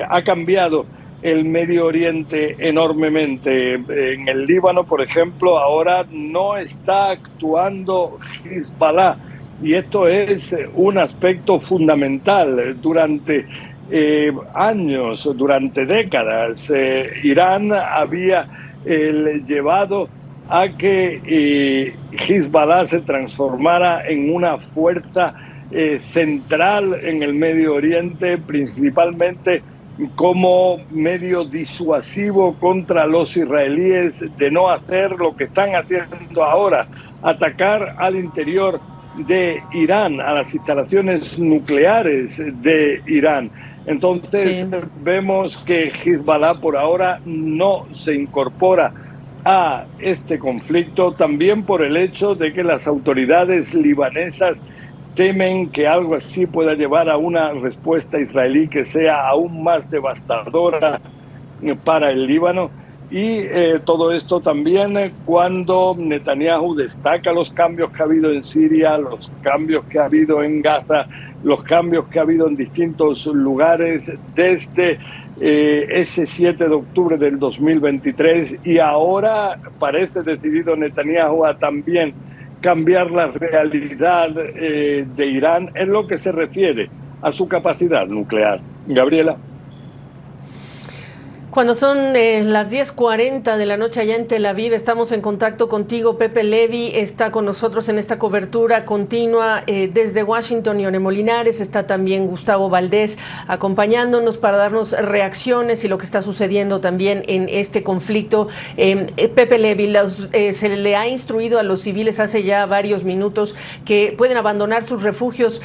ha cambiado el Medio Oriente enormemente. En el Líbano, por ejemplo, ahora no está actuando Hezbollah, y esto es un aspecto fundamental. Durante años, durante décadas, Irán había llevado a que Hezbollah se transformara en una fuerza central en el Medio Oriente, principalmente como medio disuasivo contra los israelíes de no hacer lo que están haciendo ahora, atacar al interior de Irán, a las instalaciones nucleares de Irán. Entonces vemos que Hezbollah por ahora no se incorpora a este conflicto, también por el hecho de que las autoridades libanesas temen que algo así pueda llevar a una respuesta israelí que sea aún más devastadora para el Líbano. Y todo esto también cuando Netanyahu destaca los cambios que ha habido en Siria, los cambios que ha habido en Gaza, los cambios que ha habido en distintos lugares desde ese 7 de octubre del 2023, y ahora parece decidido Netanyahu a también cambiar la realidad de Irán en lo que se refiere a su capacidad nuclear. Gabriela. Cuando son las 10:40 de la noche allá en Tel Aviv, estamos en contacto contigo. Pepe Levy está con nosotros en esta cobertura continua desde Washington. Yone Molinares, está también Gustavo Valdés acompañándonos para darnos reacciones y lo que está sucediendo también en este conflicto. Pepe Levy, se le ha instruido a los civiles hace ya varios minutos que pueden abandonar sus refugios,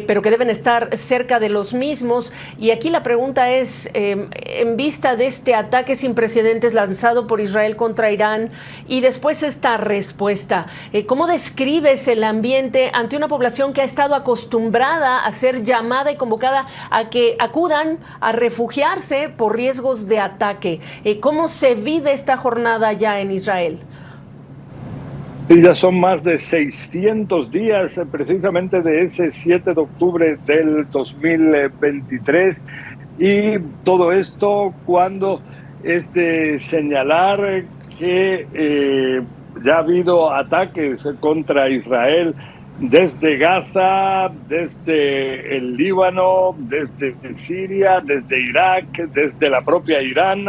pero que deben estar cerca de los mismos. Y aquí la pregunta es, en vista de este ataque sin precedentes lanzado por Israel contra Irán y después esta respuesta, ¿cómo describes el ambiente ante una población que ha estado acostumbrada a ser llamada y convocada a que acudan a refugiarse por riesgos de ataque? ¿Cómo se vive esta jornada ya en Israel? Sí, ya son más de 600 días precisamente de ese 7 de octubre del 2023. Y todo esto cuando es de señalar que ya ha habido ataques contra Israel desde Gaza, desde el Líbano, desde Siria, desde Irak, desde la propia Irán,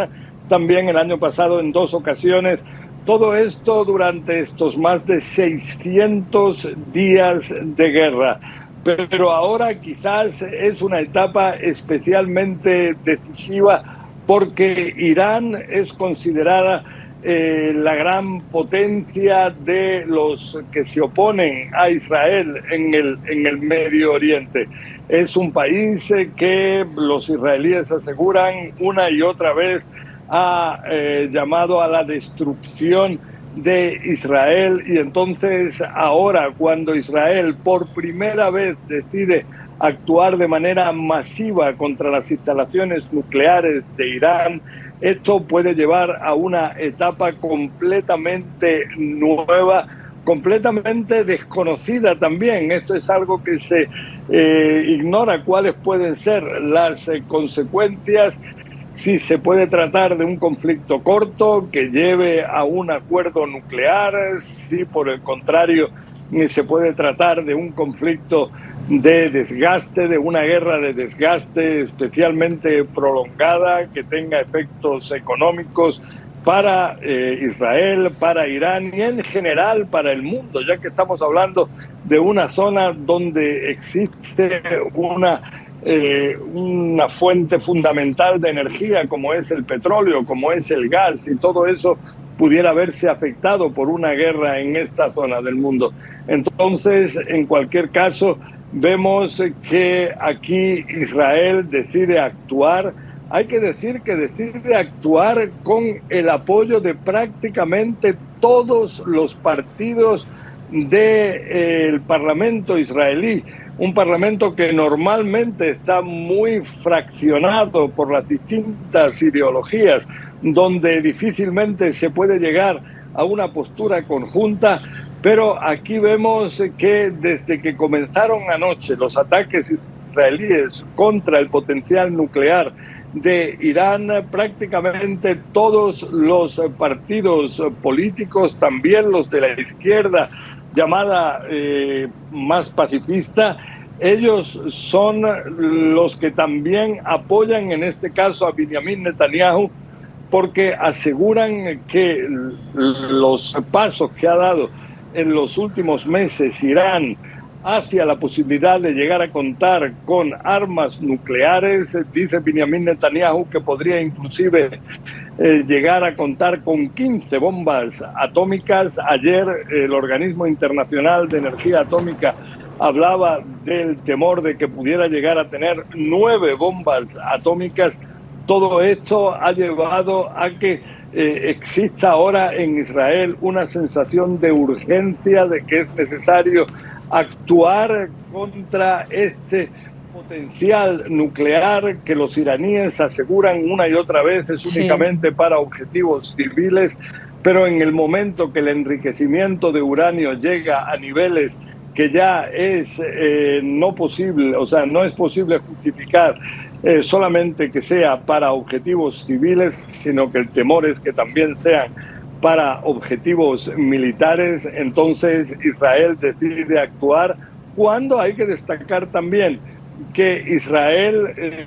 también el año pasado en 2 ocasiones. Todo esto durante estos más de 600 días de guerra. Pero ahora quizás es una etapa especialmente decisiva porque Irán es considerada la gran potencia de los que se oponen a Israel en el Medio Oriente. Es un país que los israelíes aseguran una y otra vez ha llamado a la destrucción de Israel, y entonces ahora cuando Israel por primera vez decide actuar de manera masiva contra las instalaciones nucleares de Irán, esto puede llevar a una etapa completamente nueva, completamente desconocida también. Esto es algo que se ignora cuáles pueden ser las consecuencias. Si se puede tratar de un conflicto corto que lleve a un acuerdo nuclear, si por el contrario se puede tratar de un conflicto de desgaste, de una guerra de desgaste especialmente prolongada que tenga efectos económicos para Israel, para Irán y en general para el mundo, ya que estamos hablando de una zona donde existe una fuente fundamental de energía como es el petróleo, como es el gas, y todo eso pudiera verse afectado por una guerra en esta zona del mundo. Entonces, en cualquier caso, vemos que aquí Israel decide actuar. Hay que decir que decide actuar con el apoyo de prácticamente todos los partidos del Parlamento israelí. Un parlamento que normalmente está muy fraccionado por las distintas ideologías, donde difícilmente se puede llegar a una postura conjunta, pero aquí vemos que desde que comenzaron anoche los ataques israelíes contra el potencial nuclear de Irán, prácticamente todos los partidos políticos, también los de la izquierda llamada más pacifista, ellos son los que también apoyan en este caso a Benjamin Netanyahu, porque aseguran que los pasos que ha dado en los últimos meses Irán hacia la posibilidad de llegar a contar con armas nucleares, dice Benjamin Netanyahu que podría inclusive llegar a contar con 15 bombas atómicas. Ayer el Organismo Internacional de Energía Atómica hablaba del temor de que pudiera llegar a tener 9 bombas atómicas. Todo esto ha llevado a que exista ahora en Israel una sensación de urgencia, de que es necesario actuar contra este potencial nuclear que los iraníes aseguran una y otra vez es únicamente para objetivos civiles, pero en el momento que el enriquecimiento de uranio llega a niveles que ya es no posible, o sea, no es posible justificar solamente que sea para objetivos civiles, sino que el temor es que también sean para objetivos militares, entonces Israel decide actuar, cuando hay que destacar también que Israel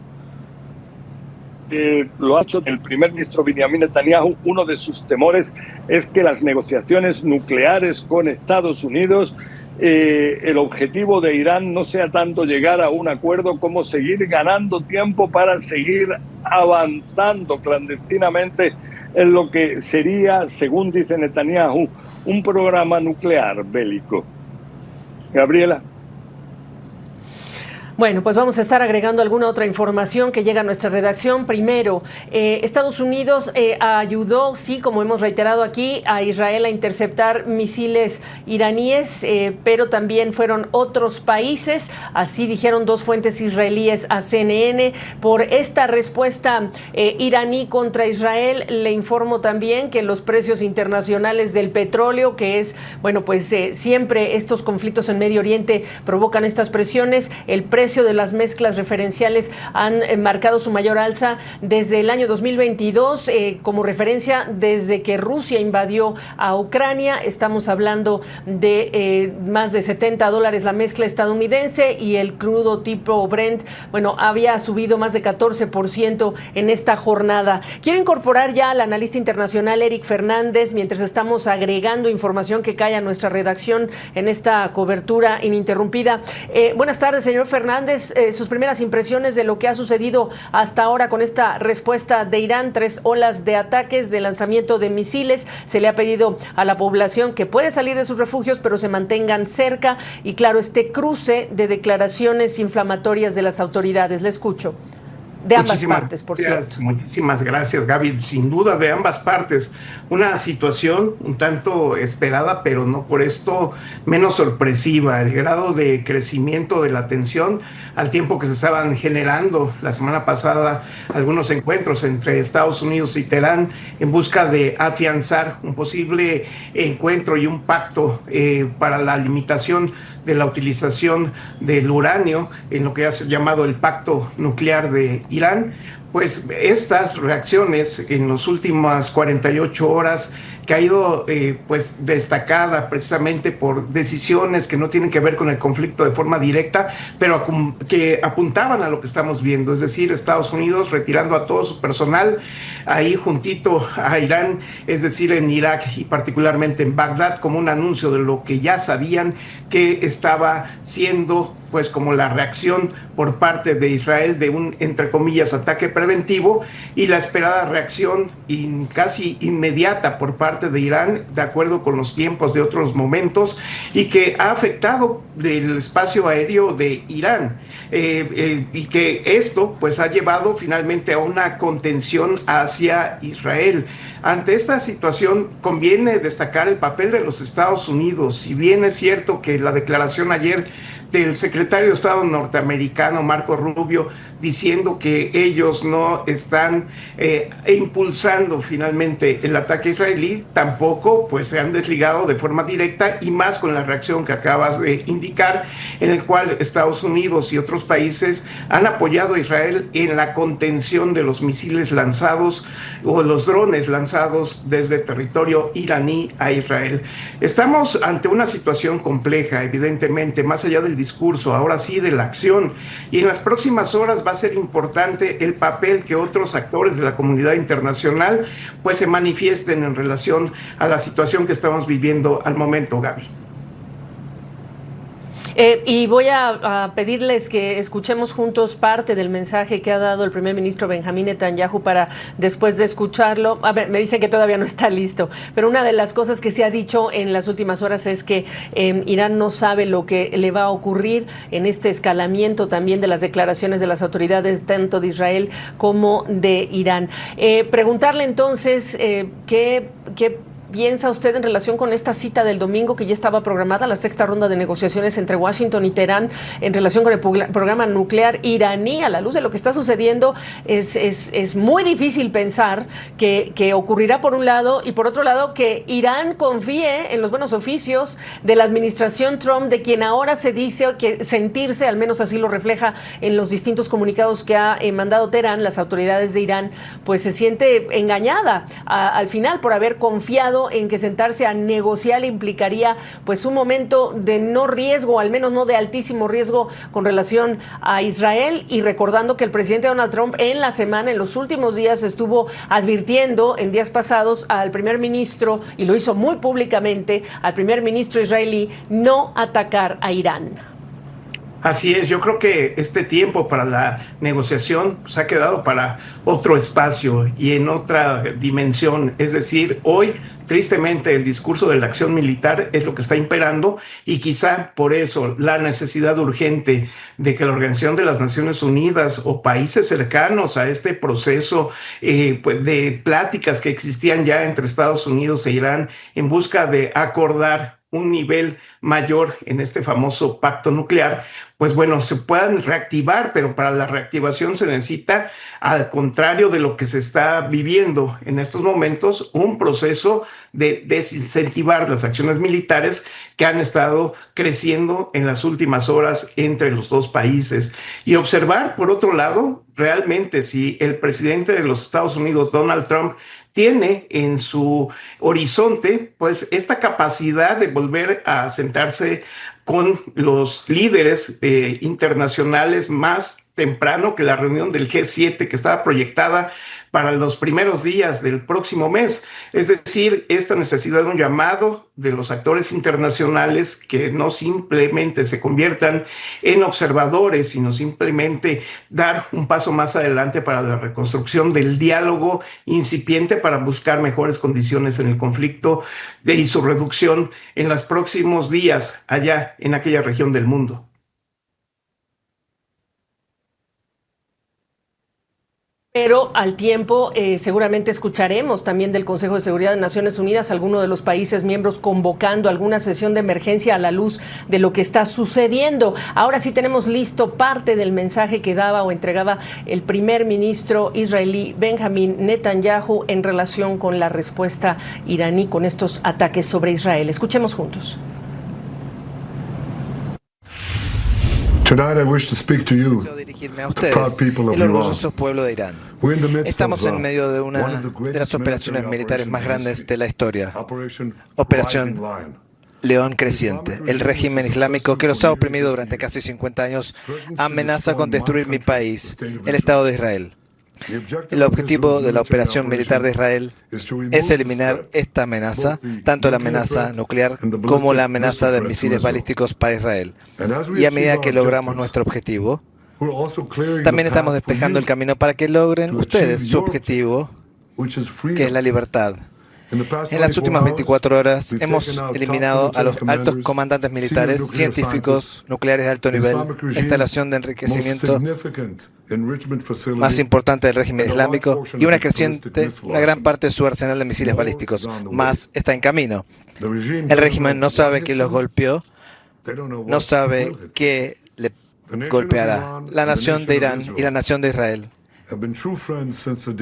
lo ha hecho el primer ministro Benjamin Netanyahu. Uno de sus temores es que las negociaciones nucleares con Estados Unidos, el objetivo de Irán no sea tanto llegar a un acuerdo como seguir ganando tiempo para seguir avanzando clandestinamente en lo que sería, según dice Netanyahu, un programa nuclear bélico. Gabriela. Bueno, pues vamos a estar agregando alguna otra información que llega a nuestra redacción. Primero, Estados Unidos ayudó, sí, como hemos reiterado aquí, a Israel a interceptar misiles iraníes, pero también fueron otros países, así dijeron dos fuentes israelíes a CNN. Por esta respuesta iraní contra Israel, le informo también que los precios internacionales del petróleo, que es, bueno, pues siempre estos conflictos en Medio Oriente provocan estas presiones, el precio de las mezclas referenciales han marcado su mayor alza desde el año 2022, como referencia desde que Rusia invadió a Ucrania. Estamos hablando de más de $70 la mezcla estadounidense, y el crudo tipo Brent, bueno, había subido más de 14% en esta jornada. Quiero incorporar ya al analista internacional Eric Fernández, mientras estamos agregando información que cae a nuestra redacción en esta cobertura ininterrumpida. Buenas tardes, señor Fernández. Sus primeras impresiones de lo que ha sucedido hasta ahora con esta respuesta de Irán, 3 olas de ataques, de lanzamiento de misiles. Se le ha pedido a la población que puede salir de sus refugios, pero se mantengan cerca, y claro, este cruce de declaraciones inflamatorias de las autoridades. Le escucho. De ambas partes, por cierto. Muchísimas gracias, Gaby. Sin duda, de ambas partes. Una situación un tanto esperada, pero no por esto menos sorpresiva. El grado de crecimiento de la tensión, al tiempo que se estaban generando la semana pasada algunos encuentros entre Estados Unidos y Teherán en busca de afianzar un posible encuentro y un pacto para la limitación de la utilización del uranio en lo que ha llamado el pacto nuclear de Irán. Pues estas reacciones en las últimas 48 horas, que ha ido pues destacada precisamente por decisiones que no tienen que ver con el conflicto de forma directa, pero que apuntaban a lo que estamos viendo, es decir, Estados Unidos retirando a todo su personal ahí juntito a Irán, es decir, en Irak y particularmente en Bagdad, como un anuncio de lo que ya sabían que estaba siendo pues como la reacción por parte de Israel de un, entre comillas, ataque preventivo, y la esperada reacción casi inmediata por parte de Irán, de acuerdo con los tiempos de otros momentos, y que ha afectado el espacio aéreo de Irán, y que esto pues ha llevado finalmente a una contención hacia Israel. Ante esta situación conviene destacar el papel de los Estados Unidos. Si bien es cierto que la declaración ayer del secretario de Estado norteamericano Marco Rubio diciendo que ellos no están impulsando finalmente el ataque israelí, tampoco pues se han desligado de forma directa, y más con la reacción que acabas de indicar, en el cual Estados Unidos y otros países han apoyado a Israel en la contención de los misiles lanzados o los drones lanzados desde territorio iraní a Israel. Estamos ante una situación compleja, evidentemente, más allá del discurso, ahora sí de la acción, y en las próximas horas va a ser importante el papel que otros actores de la comunidad internacional pues se manifiesten en relación a la situación que estamos viviendo al momento, Gaby. Y voy a pedirles que escuchemos juntos parte del mensaje que ha dado el primer ministro Benjamin Netanyahu para después de escucharlo. A ver, me dicen que todavía no está listo, pero una de las cosas que se ha dicho en las últimas horas es que Irán no sabe lo que le va a ocurrir en este escalamiento también de las declaraciones de las autoridades tanto de Israel como de Irán. Preguntarle entonces qué piensa usted en relación con esta cita del domingo que ya estaba programada, la sexta ronda de negociaciones entre Washington y Teherán en relación con el programa nuclear iraní? A la luz de lo que está sucediendo, es muy difícil pensar que ocurrirá por un lado, y por otro lado que Irán confíe en los buenos oficios de la administración Trump, de quien ahora se dice que sentirse, al menos así lo refleja en los distintos comunicados que ha mandado Teherán, las autoridades de Irán, pues se siente engañada al final por haber confiado en que sentarse a negociar implicaría pues un momento de no riesgo, al menos no de altísimo riesgo con relación a Israel, y recordando que el presidente Donald Trump en la semana, en los últimos días, estuvo advirtiendo en días pasados al primer ministro, y lo hizo muy públicamente, al primer ministro israelí, no atacar a Irán. Así es, yo creo que este tiempo para la negociación se ha quedado para otro espacio y en otra dimensión. Es decir, hoy, tristemente, el discurso de la acción militar es lo que está imperando, y quizá por eso la necesidad urgente de que la Organización de las Naciones Unidas o países cercanos a este proceso pues de pláticas que existían ya entre Estados Unidos e Irán en busca de acordar un nivel mayor en este famoso pacto nuclear, pues bueno, se puedan reactivar, pero para la reactivación se necesita, al contrario de lo que se está viviendo en estos momentos, un proceso de desincentivar las acciones militares que han estado creciendo en las últimas horas entre los dos países, y observar, por otro lado, realmente si el presidente de los Estados Unidos, Donald Trump, tiene en su horizonte pues esta capacidad de volver a sentarse con los líderes internacionales más temprano que la reunión del G7 que estaba proyectada para los primeros días del próximo mes. Es decir, esta necesidad de un llamado de los actores internacionales que no simplemente se conviertan en observadores, sino simplemente dar un paso más adelante para la reconstrucción del diálogo incipiente para buscar mejores condiciones en el conflicto y su reducción en los próximos días allá en aquella región del mundo. Pero al tiempo seguramente escucharemos también del Consejo de Seguridad de Naciones Unidas, alguno de los países miembros convocando alguna sesión de emergencia a la luz de lo que está sucediendo. Ahora sí tenemos listo parte del mensaje que daba o entregaba el primer ministro israelí Benjamin Netanyahu en relación con la respuesta iraní con estos ataques sobre Israel. Escuchemos juntos. Tonight I wish to speak to you, Deseo dirigirme a the ustedes, proud people of el Iran. orgulloso pueblo de Irán. We're in the midst Estamos of, en medio de one una of the de las greatest operaciones military militares más operations in grandes history. de la historia. Operación Operación Rising Lion. León Creciente. El régimen islámico que los ha oprimido durante casi 50 años amenaza con destruir mi país, el Estado de Israel. El objetivo de la operación militar de Israel es eliminar esta amenaza, tanto la amenaza nuclear como la amenaza de misiles balísticos para Israel. Y a medida que logramos nuestro objetivo, también estamos despejando el camino para que logren ustedes su objetivo, que es la libertad. En las últimas 24 horas hemos eliminado a los altos comandantes militares, científicos nucleares de alto nivel, instalación de enriquecimiento más importante del régimen islámico y una gran parte de su arsenal de misiles balísticos. Más está en camino. El régimen no sabe que los golpeó, no sabe que le golpeará. La nación de Irán y la nación de Israel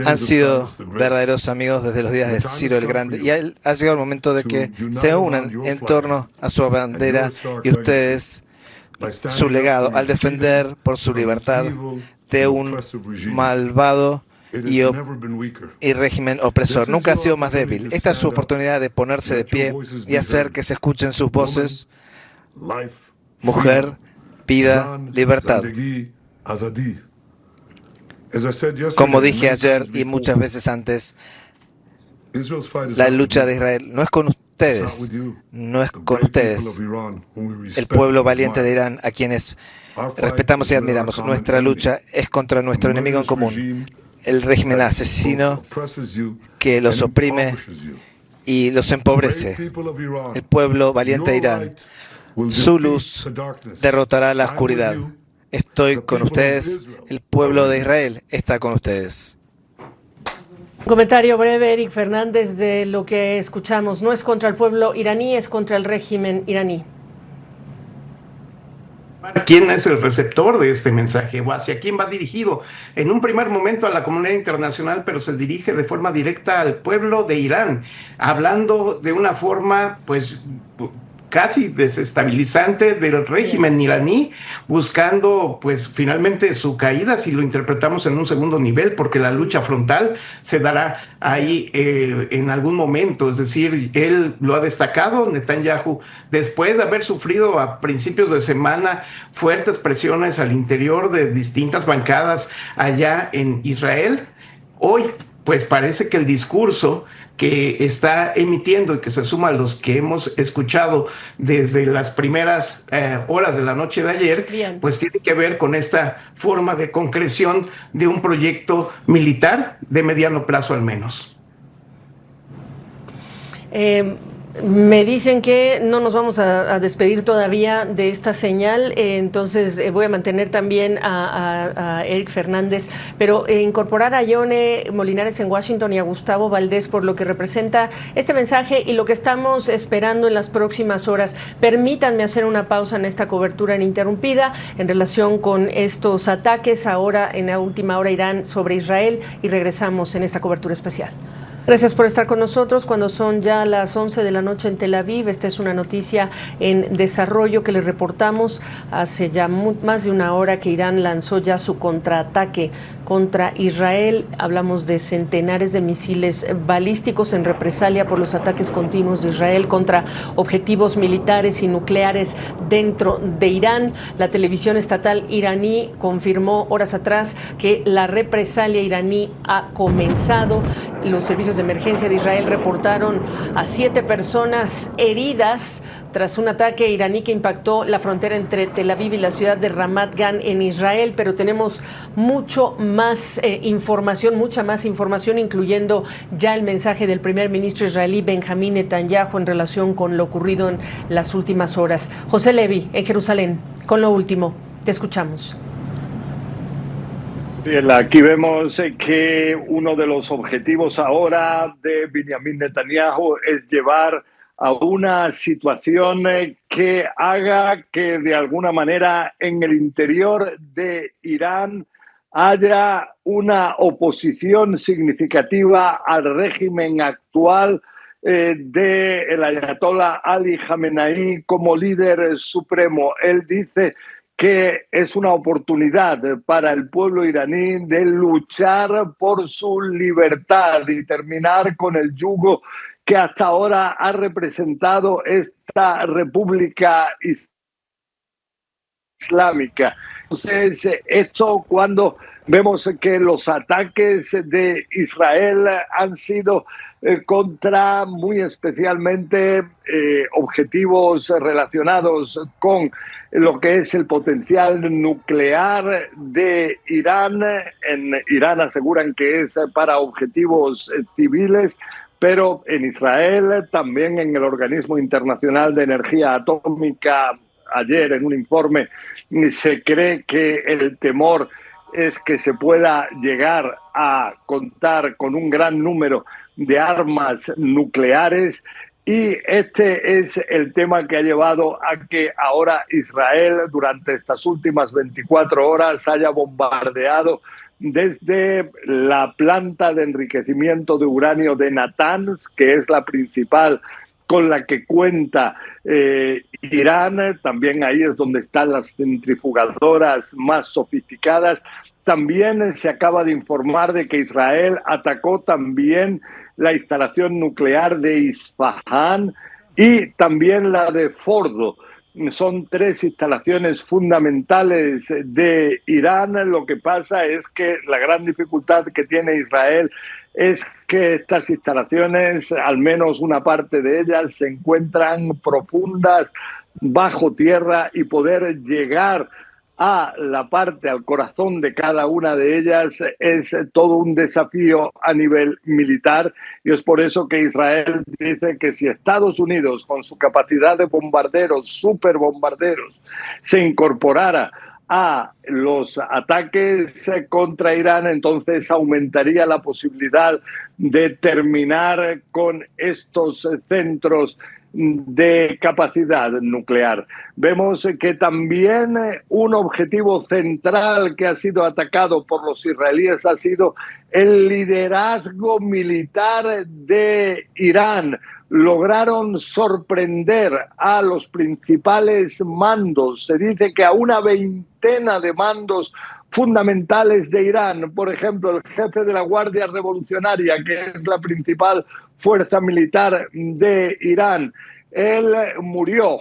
han sido verdaderos amigos desde los días de Ciro el Grande, y ha llegado el momento de que se unan en torno a su bandera y ustedes su legado al defender por su libertad de un malvado y régimen opresor. Nunca ha sido más débil. Esta es su oportunidad de ponerse de pie y hacer que se escuchen sus voces. Mujer, vida, libertad. Como dije ayer y muchas veces antes, la lucha de Israel no es con ustedes, no es con ustedes, el pueblo valiente de Irán, a quienes respetamos y admiramos. Nuestra lucha es contra nuestro enemigo en común, el régimen asesino que los oprime y los empobrece. El pueblo valiente de Irán, su luz derrotará la oscuridad. Estoy con ustedes, el pueblo de Israel está con ustedes. Comentario breve, Eric Fernández, de lo que escuchamos. No es contra el pueblo iraní, es contra el régimen iraní. ¿Quién es el receptor de este mensaje o hacia quién va dirigido? En un primer momento a la comunidad internacional, pero se dirige de forma directa al pueblo de Irán, hablando de una forma, pues, casi desestabilizante del régimen iraní, buscando pues finalmente su caída, si lo interpretamos en un segundo nivel, porque la lucha frontal se dará ahí en algún momento. Es decir, él lo ha destacado, Netanyahu, después de haber sufrido a principios de semana fuertes presiones al interior de distintas bancadas allá en Israel. Hoy pues parece que el discurso que está emitiendo y que se suma a los que hemos escuchado desde las primeras horas de la noche de ayer, bien, pues tiene que ver con esta forma de concreción de un proyecto militar de mediano plazo al menos. Me dicen que no nos vamos a despedir todavía de esta señal, entonces voy a mantener también a Eric Fernández, pero incorporar a Yone Molinares en Washington y a Gustavo Valdés por lo que representa este mensaje y lo que estamos esperando en las próximas horas. Permítanme hacer una pausa en esta cobertura ininterrumpida en relación con estos ataques ahora en la última hora Irán sobre Israel y regresamos en esta cobertura especial. Gracias por estar con nosotros cuando son ya las 11 de la noche en Tel Aviv. Esta es una noticia en desarrollo que les reportamos hace ya más de una hora que Irán lanzó ya su contraataque contra Israel. Hablamos de centenares de misiles balísticos en represalia por los ataques continuos de Israel contra objetivos militares y nucleares dentro de Irán. La televisión estatal iraní confirmó horas atrás que la represalia iraní ha comenzado. Los servicios de emergencia de Israel reportaron a 7 personas heridas tras un ataque iraní que impactó la frontera entre Tel Aviv y la ciudad de Ramat Gan en Israel, pero tenemos mucha más información, incluyendo ya el mensaje del primer ministro israelí Benjamín Netanyahu en relación con lo ocurrido en las últimas horas. José Levi, en Jerusalén, con lo último. Te escuchamos. Bien, aquí vemos que uno de los objetivos ahora de Benjamín Netanyahu es llevar a una situación que haga que de alguna manera en el interior de Irán haya una oposición significativa al régimen actual del ayatollah Ali Khamenei como líder supremo. Él dice que es una oportunidad para el pueblo iraní de luchar por su libertad y terminar con el yugo que hasta ahora ha representado esta república islámica. Entonces, esto cuando vemos que los ataques de Israel han sido contra muy especialmente objetivos relacionados con lo que es el potencial nuclear de Irán. En Irán aseguran que es para objetivos civiles, pero en Israel, también en el Organismo Internacional de Energía Atómica, ayer en un informe se cree que el temor es que se pueda llegar a contar con un gran número de armas nucleares, y este es el tema que ha llevado a que ahora Israel durante estas últimas 24 horas haya bombardeado desde la planta de enriquecimiento de uranio de Natanz, que es la principal con la que cuenta Irán. También ahí es donde están las centrifugadoras más sofisticadas. También se acaba de informar de que Israel atacó también la instalación nuclear de Isfahán y también la de Fordo. Son 3 instalaciones fundamentales de Irán. Lo que pasa es que la gran dificultad que tiene Israel es que estas instalaciones, al menos una parte de ellas, se encuentran profundas bajo tierra, y poder llegar a la parte, al corazón de cada una de ellas es todo un desafío a nivel militar, y es por eso que Israel dice que si Estados Unidos, con su capacidad de bombarderos, superbombarderos, se incorporara a los ataques contra Irán, entonces aumentaría la posibilidad de terminar con estos centros de capacidad nuclear. Vemos que también un objetivo central que ha sido atacado por los israelíes ha sido el liderazgo militar de Irán. Lograron sorprender a los principales mandos. Se dice que a una veintena de mandos fundamentales de Irán, por ejemplo, el jefe de la Guardia Revolucionaria, que es la principal fuerza militar de Irán, él murió.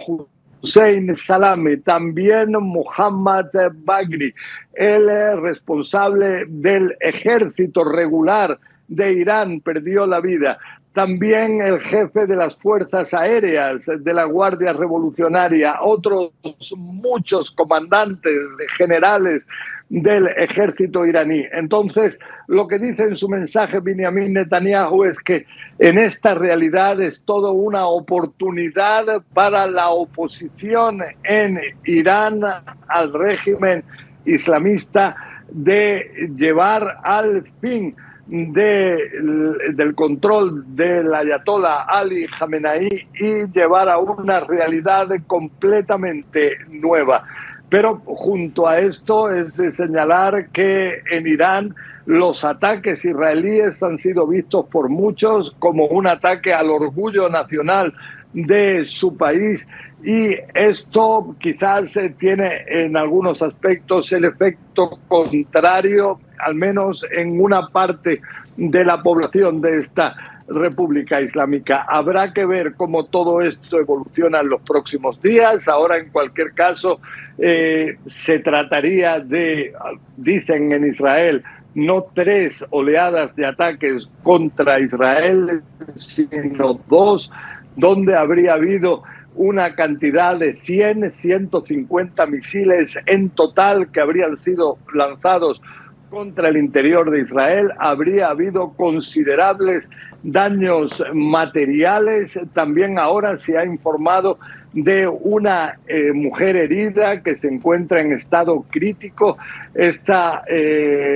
Hussein Salami, también Mohammad Bagri, el responsable del ejército regular de Irán, perdió la vida. También el jefe de las fuerzas aéreas de la Guardia Revolucionaria, otros muchos comandantes, generales del ejército iraní. Entonces, lo que dice en su mensaje Benjamin Netanyahu es que en esta realidad es toda una oportunidad para la oposición en Irán al régimen islamista de llevar al fin del control del ayatollah Ali Khamenei y llevar a una realidad completamente nueva. Pero junto a esto es de señalar que en Irán los ataques israelíes han sido vistos por muchos como un ataque al orgullo nacional de su país, y esto quizás tiene en algunos aspectos el efecto contrario, al menos en una parte de la población de esta República Islámica. Habrá que ver cómo todo esto evoluciona en los próximos días. Ahora, en cualquier caso, se trataría de, dicen en Israel, no 3 oleadas de ataques contra Israel, sino 2, donde habría habido una cantidad de 100, 150 misiles en total que habrían sido lanzados contra el interior de Israel. Habría habido considerables daños materiales. También ahora se ha informado de una mujer herida que se encuentra en estado crítico. Esta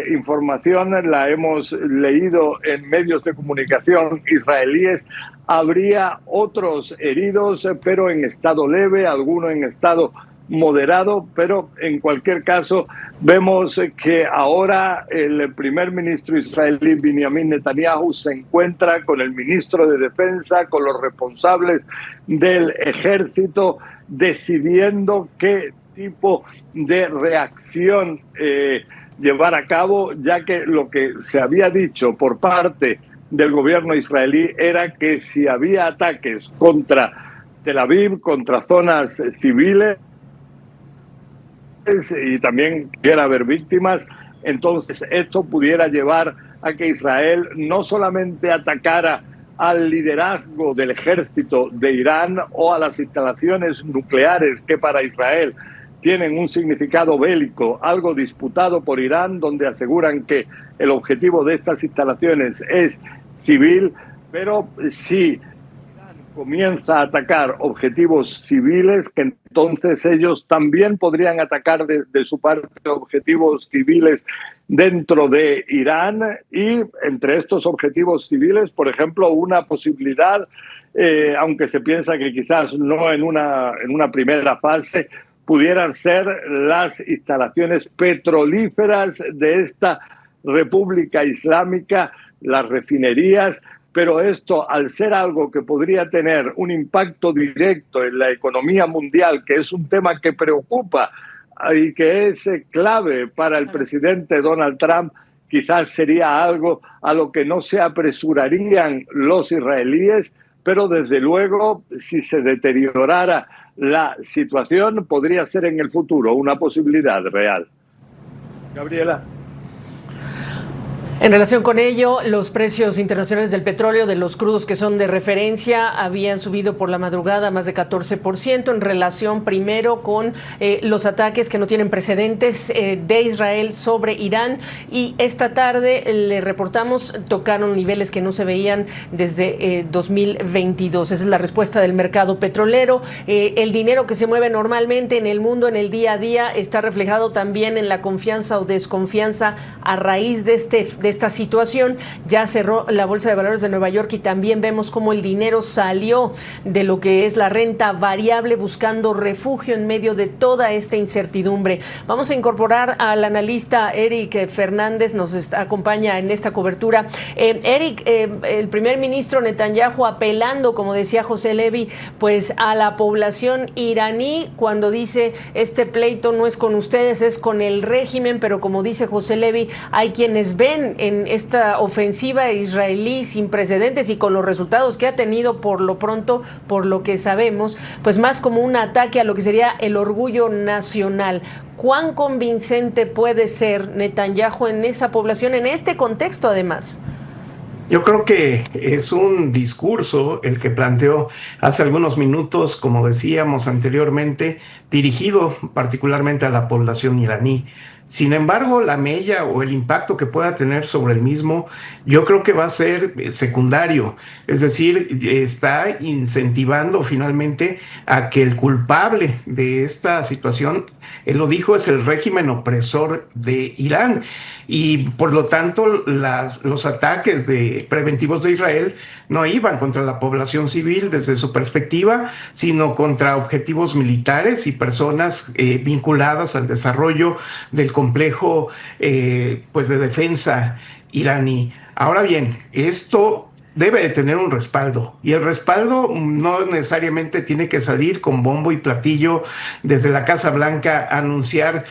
información la hemos leído en medios de comunicación israelíes. Habría otros heridos, pero en estado leve, algunos en estado moderado, pero en cualquier caso vemos que ahora el primer ministro israelí Benjamin Netanyahu se encuentra con el ministro de Defensa, con los responsables del ejército, decidiendo qué tipo de reacción llevar a cabo, ya que lo que se había dicho por parte del gobierno israelí era que si había ataques contra Tel Aviv, contra zonas civiles, y también quiera haber víctimas, entonces esto pudiera llevar a que Israel no solamente atacara al liderazgo del ejército de Irán o a las instalaciones nucleares que para Israel tienen un significado bélico, algo disputado por Irán, donde aseguran que el objetivo de estas instalaciones es civil, pero si comienza a atacar objetivos civiles, que entonces ellos también podrían atacar de su parte objetivos civiles dentro de Irán, y entre estos objetivos civiles, por ejemplo, una posibilidad, aunque se piensa que quizás no en una primera fase, pudieran ser las instalaciones petrolíferas de esta República Islámica, las refinerías. Pero esto, al ser algo que podría tener un impacto directo en la economía mundial, que es un tema que preocupa y que es clave para el presidente Donald Trump, quizás sería algo a lo que no se apresurarían los israelíes, pero desde luego, si se deteriorara la situación, podría ser en el futuro una posibilidad real. Gabriela. En relación con ello, los precios internacionales del petróleo, de los crudos que son de referencia, habían subido por la madrugada más de 14% en relación primero con los ataques que no tienen precedentes de Israel sobre Irán, y esta tarde le reportamos tocaron niveles que no se veían desde 2022. Esa es la respuesta del mercado petrolero. El dinero que se mueve normalmente en el mundo en el día a día está reflejado también en la confianza o desconfianza a raíz de esta situación. Ya cerró la Bolsa de Valores de Nueva York y también vemos cómo el dinero salió de lo que es la renta variable buscando refugio en medio de toda esta incertidumbre. Vamos a incorporar al analista Eric Fernández, nos acompaña en esta cobertura. Eric, el primer ministro Netanyahu apelando, como decía José Levi, pues a la población iraní cuando dice este pleito no es con ustedes, es con el régimen, pero como dice José Levi, hay quienes ven en esta ofensiva israelí sin precedentes y con los resultados que ha tenido por lo pronto, por lo que sabemos, pues más como un ataque a lo que sería el orgullo nacional. ¿Cuán convincente puede ser Netanyahu en esa población, en este contexto además? Yo creo que es un discurso el que planteó hace algunos minutos, como decíamos anteriormente, dirigido particularmente a la población iraní. Sin embargo, la mella o el impacto que pueda tener sobre el mismo, yo creo que va a ser secundario. Es decir, está incentivando finalmente a que el culpable de esta situación, él lo dijo, es el régimen opresor de Irán. Y por lo tanto, los ataques preventivos de Israel no iban contra la población civil desde su perspectiva, sino contra objetivos militares y personas vinculadas al desarrollo del complejo pues de defensa iraní. Ahora bien, esto debe de tener un respaldo, y el respaldo no necesariamente tiene que salir con bombo y platillo desde la Casa Blanca a anunciar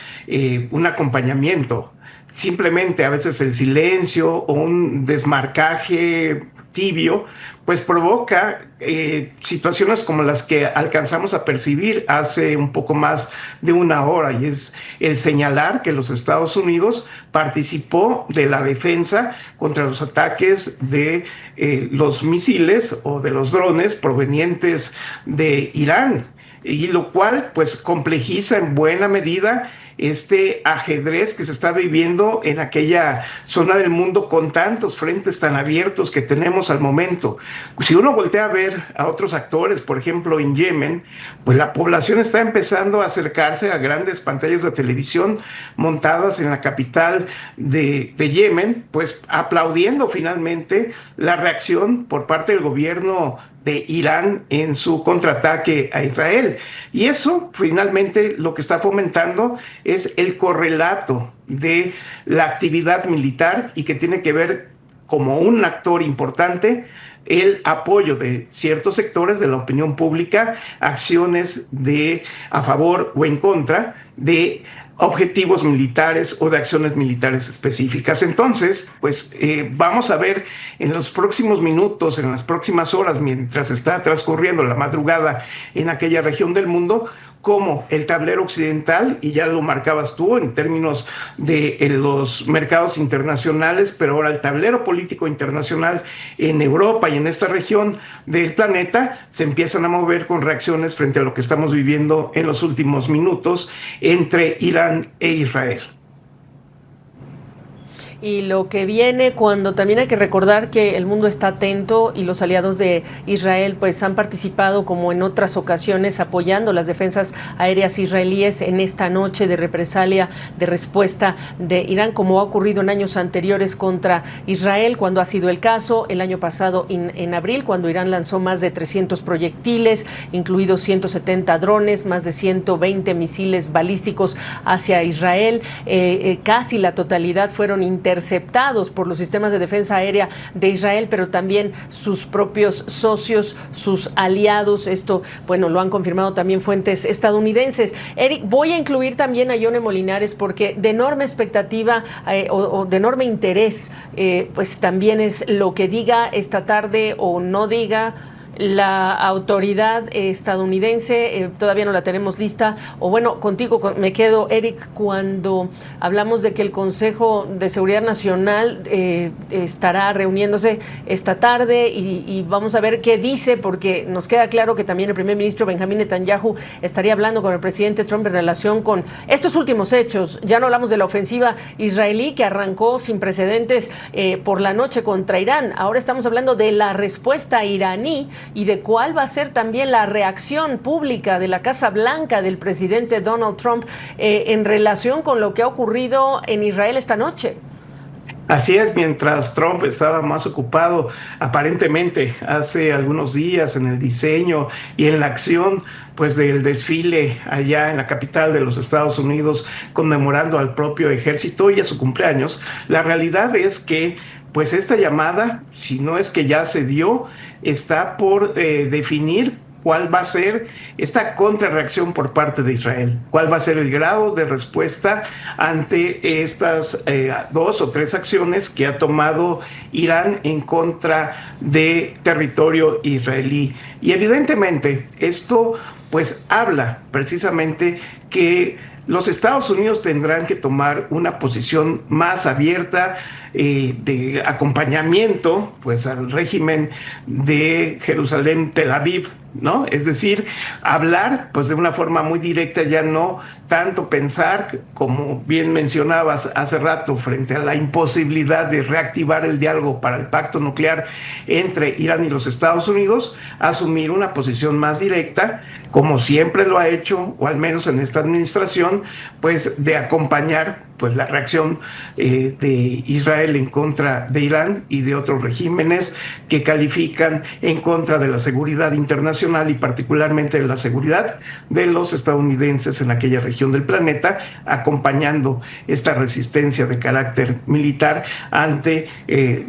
un acompañamiento. Simplemente a veces el silencio o un desmarcaje tibio pues provoca situaciones como las que alcanzamos a percibir hace un poco más de una hora, y es el señalar que los Estados Unidos participó de la defensa contra los ataques de los misiles o de los drones provenientes de Irán, y lo cual pues complejiza en buena medida este ajedrez que se está viviendo en aquella zona del mundo con tantos frentes tan abiertos que tenemos al momento. Si uno voltea a ver a otros actores, por ejemplo en Yemen, pues la población está empezando a acercarse a grandes pantallas de televisión montadas en la capital de Yemen, pues aplaudiendo finalmente la reacción por parte del gobierno de Irán en su contraataque a Israel. Y eso finalmente lo que está fomentando es el correlato de la actividad militar, y que tiene que ver como un actor importante el apoyo de ciertos sectores de la opinión pública, acciones a favor o en contra de objetivos militares o de acciones militares específicas. Entonces, pues vamos a ver en los próximos minutos, en las próximas horas, mientras está transcurriendo la madrugada en aquella región del mundo, cómo el tablero occidental, y ya lo marcabas tú en términos de los mercados internacionales, pero ahora el tablero político internacional en Europa y en esta región del planeta se empiezan a mover con reacciones frente a lo que estamos viviendo en los últimos minutos entre Irán e Israel. Y lo que viene, cuando también hay que recordar que el mundo está atento y los aliados de Israel pues han participado como en otras ocasiones apoyando las defensas aéreas israelíes en esta noche de represalia, de respuesta de Irán, como ha ocurrido en años anteriores contra Israel, cuando ha sido el caso el año pasado en abril, cuando Irán lanzó más de 300 proyectiles, incluidos 170 drones, más de 120 misiles balísticos hacia Israel. Casi la totalidad fueron interceptados por los sistemas de defensa aérea de Israel, pero también sus propios socios, sus aliados. Esto, bueno, lo han confirmado también fuentes estadounidenses. Eric, voy a incluir también a Yone Molinares porque de enorme expectativa o de enorme interés, pues también es lo que diga esta tarde o no diga la autoridad estadounidense, todavía no la tenemos lista, o bueno, contigo me quedo, Eric, cuando hablamos de que el Consejo de Seguridad Nacional estará reuniéndose esta tarde y vamos a ver qué dice, porque nos queda claro que también el primer ministro Benjamín Netanyahu estaría hablando con el presidente Trump en relación con estos últimos hechos. Ya no hablamos de la ofensiva israelí que arrancó sin precedentes por la noche contra Irán. Ahora estamos hablando de la respuesta iraní y de cuál va a ser también la reacción pública de la Casa Blanca del presidente Donald Trump en relación con lo que ha ocurrido en Israel esta noche. Así es, mientras Trump estaba más ocupado aparentemente hace algunos días en el diseño y en la acción pues del desfile allá en la capital de los Estados Unidos conmemorando al propio ejército y a su cumpleaños, la realidad es que pues esta llamada, si no es que ya se dio, está por definir cuál va a ser esta contrarreacción por parte de Israel, cuál va a ser el grado de respuesta ante estas 2 o 3 acciones que ha tomado Irán en contra de territorio israelí. Y evidentemente esto pues habla precisamente que los Estados Unidos tendrán que tomar una posición más abierta de acompañamiento pues al régimen de Jerusalén, Tel Aviv, ¿no? Es decir, hablar pues de una forma muy directa, ya no tanto pensar, como bien mencionabas hace rato, frente a la imposibilidad de reactivar el diálogo para el pacto nuclear entre Irán y los Estados Unidos, asumir una posición más directa, como siempre lo ha hecho, o al menos en esta administración, pues de acompañar pues la reacción de Israel en contra de Irán y de otros regímenes que califican en contra de la seguridad internacional y particularmente de la seguridad de los estadounidenses en aquella región del planeta, acompañando esta resistencia de carácter militar ante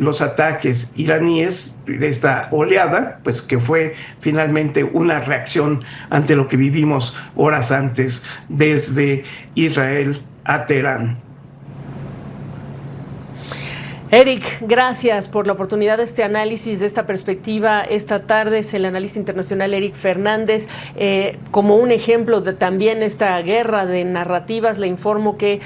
los ataques iraníes de esta oleada, pues que fue finalmente una reacción ante lo que vivimos horas antes desde Israel a Teherán. Eric, gracias por la oportunidad de este análisis, de esta perspectiva. Esta tarde es el analista internacional Eric Fernández. Como un ejemplo de también esta guerra de narrativas, le informo que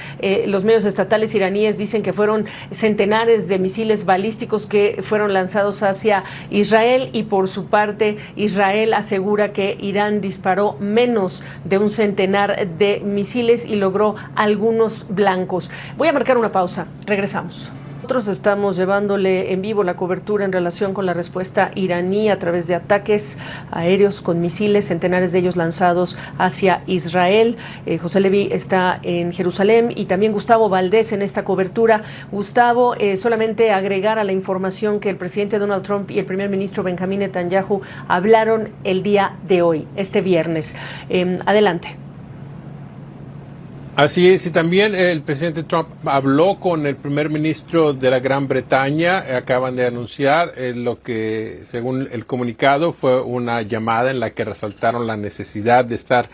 los medios estatales iraníes dicen que fueron centenares de misiles balísticos que fueron lanzados hacia Israel y por su parte Israel asegura que Irán disparó menos de un centenar de misiles y logró algunos blancos. Voy a marcar una pausa. Regresamos. Nosotros estamos llevándole en vivo la cobertura en relación con la respuesta iraní a través de ataques aéreos con misiles, centenares de ellos lanzados hacia Israel. José Leví está en Jerusalén y también Gustavo Valdés en esta cobertura. Gustavo, solamente agregar a la información que el presidente Donald Trump y el primer ministro Benjamín Netanyahu hablaron el día de hoy, este viernes. Adelante. Así es, y también el presidente Trump habló con el primer ministro de la Gran Bretaña. Acaban de anunciar lo que, según el comunicado, fue una llamada en la que resaltaron la necesidad de estar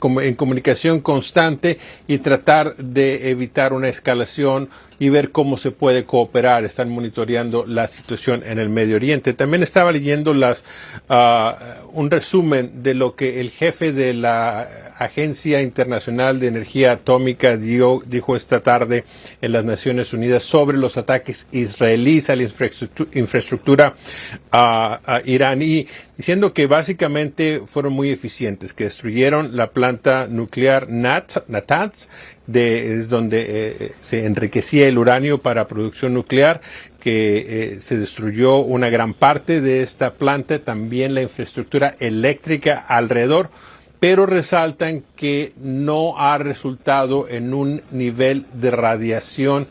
en comunicación constante y tratar de evitar una escalación y ver cómo se puede cooperar. Están monitoreando la situación en el Medio Oriente. También estaba leyendo un resumen de lo que el jefe de la Agencia Internacional de Energía Atómica dijo esta tarde en las Naciones Unidas sobre los ataques israelíes a la infraestructura iraní, diciendo que básicamente fueron muy eficientes, que destruyeron la planta nuclear Natanz, es donde se enriquecía el uranio para producción nuclear, que se destruyó una gran parte de esta planta, también la infraestructura eléctrica alrededor, pero resaltan que no ha resultado en un nivel de radiación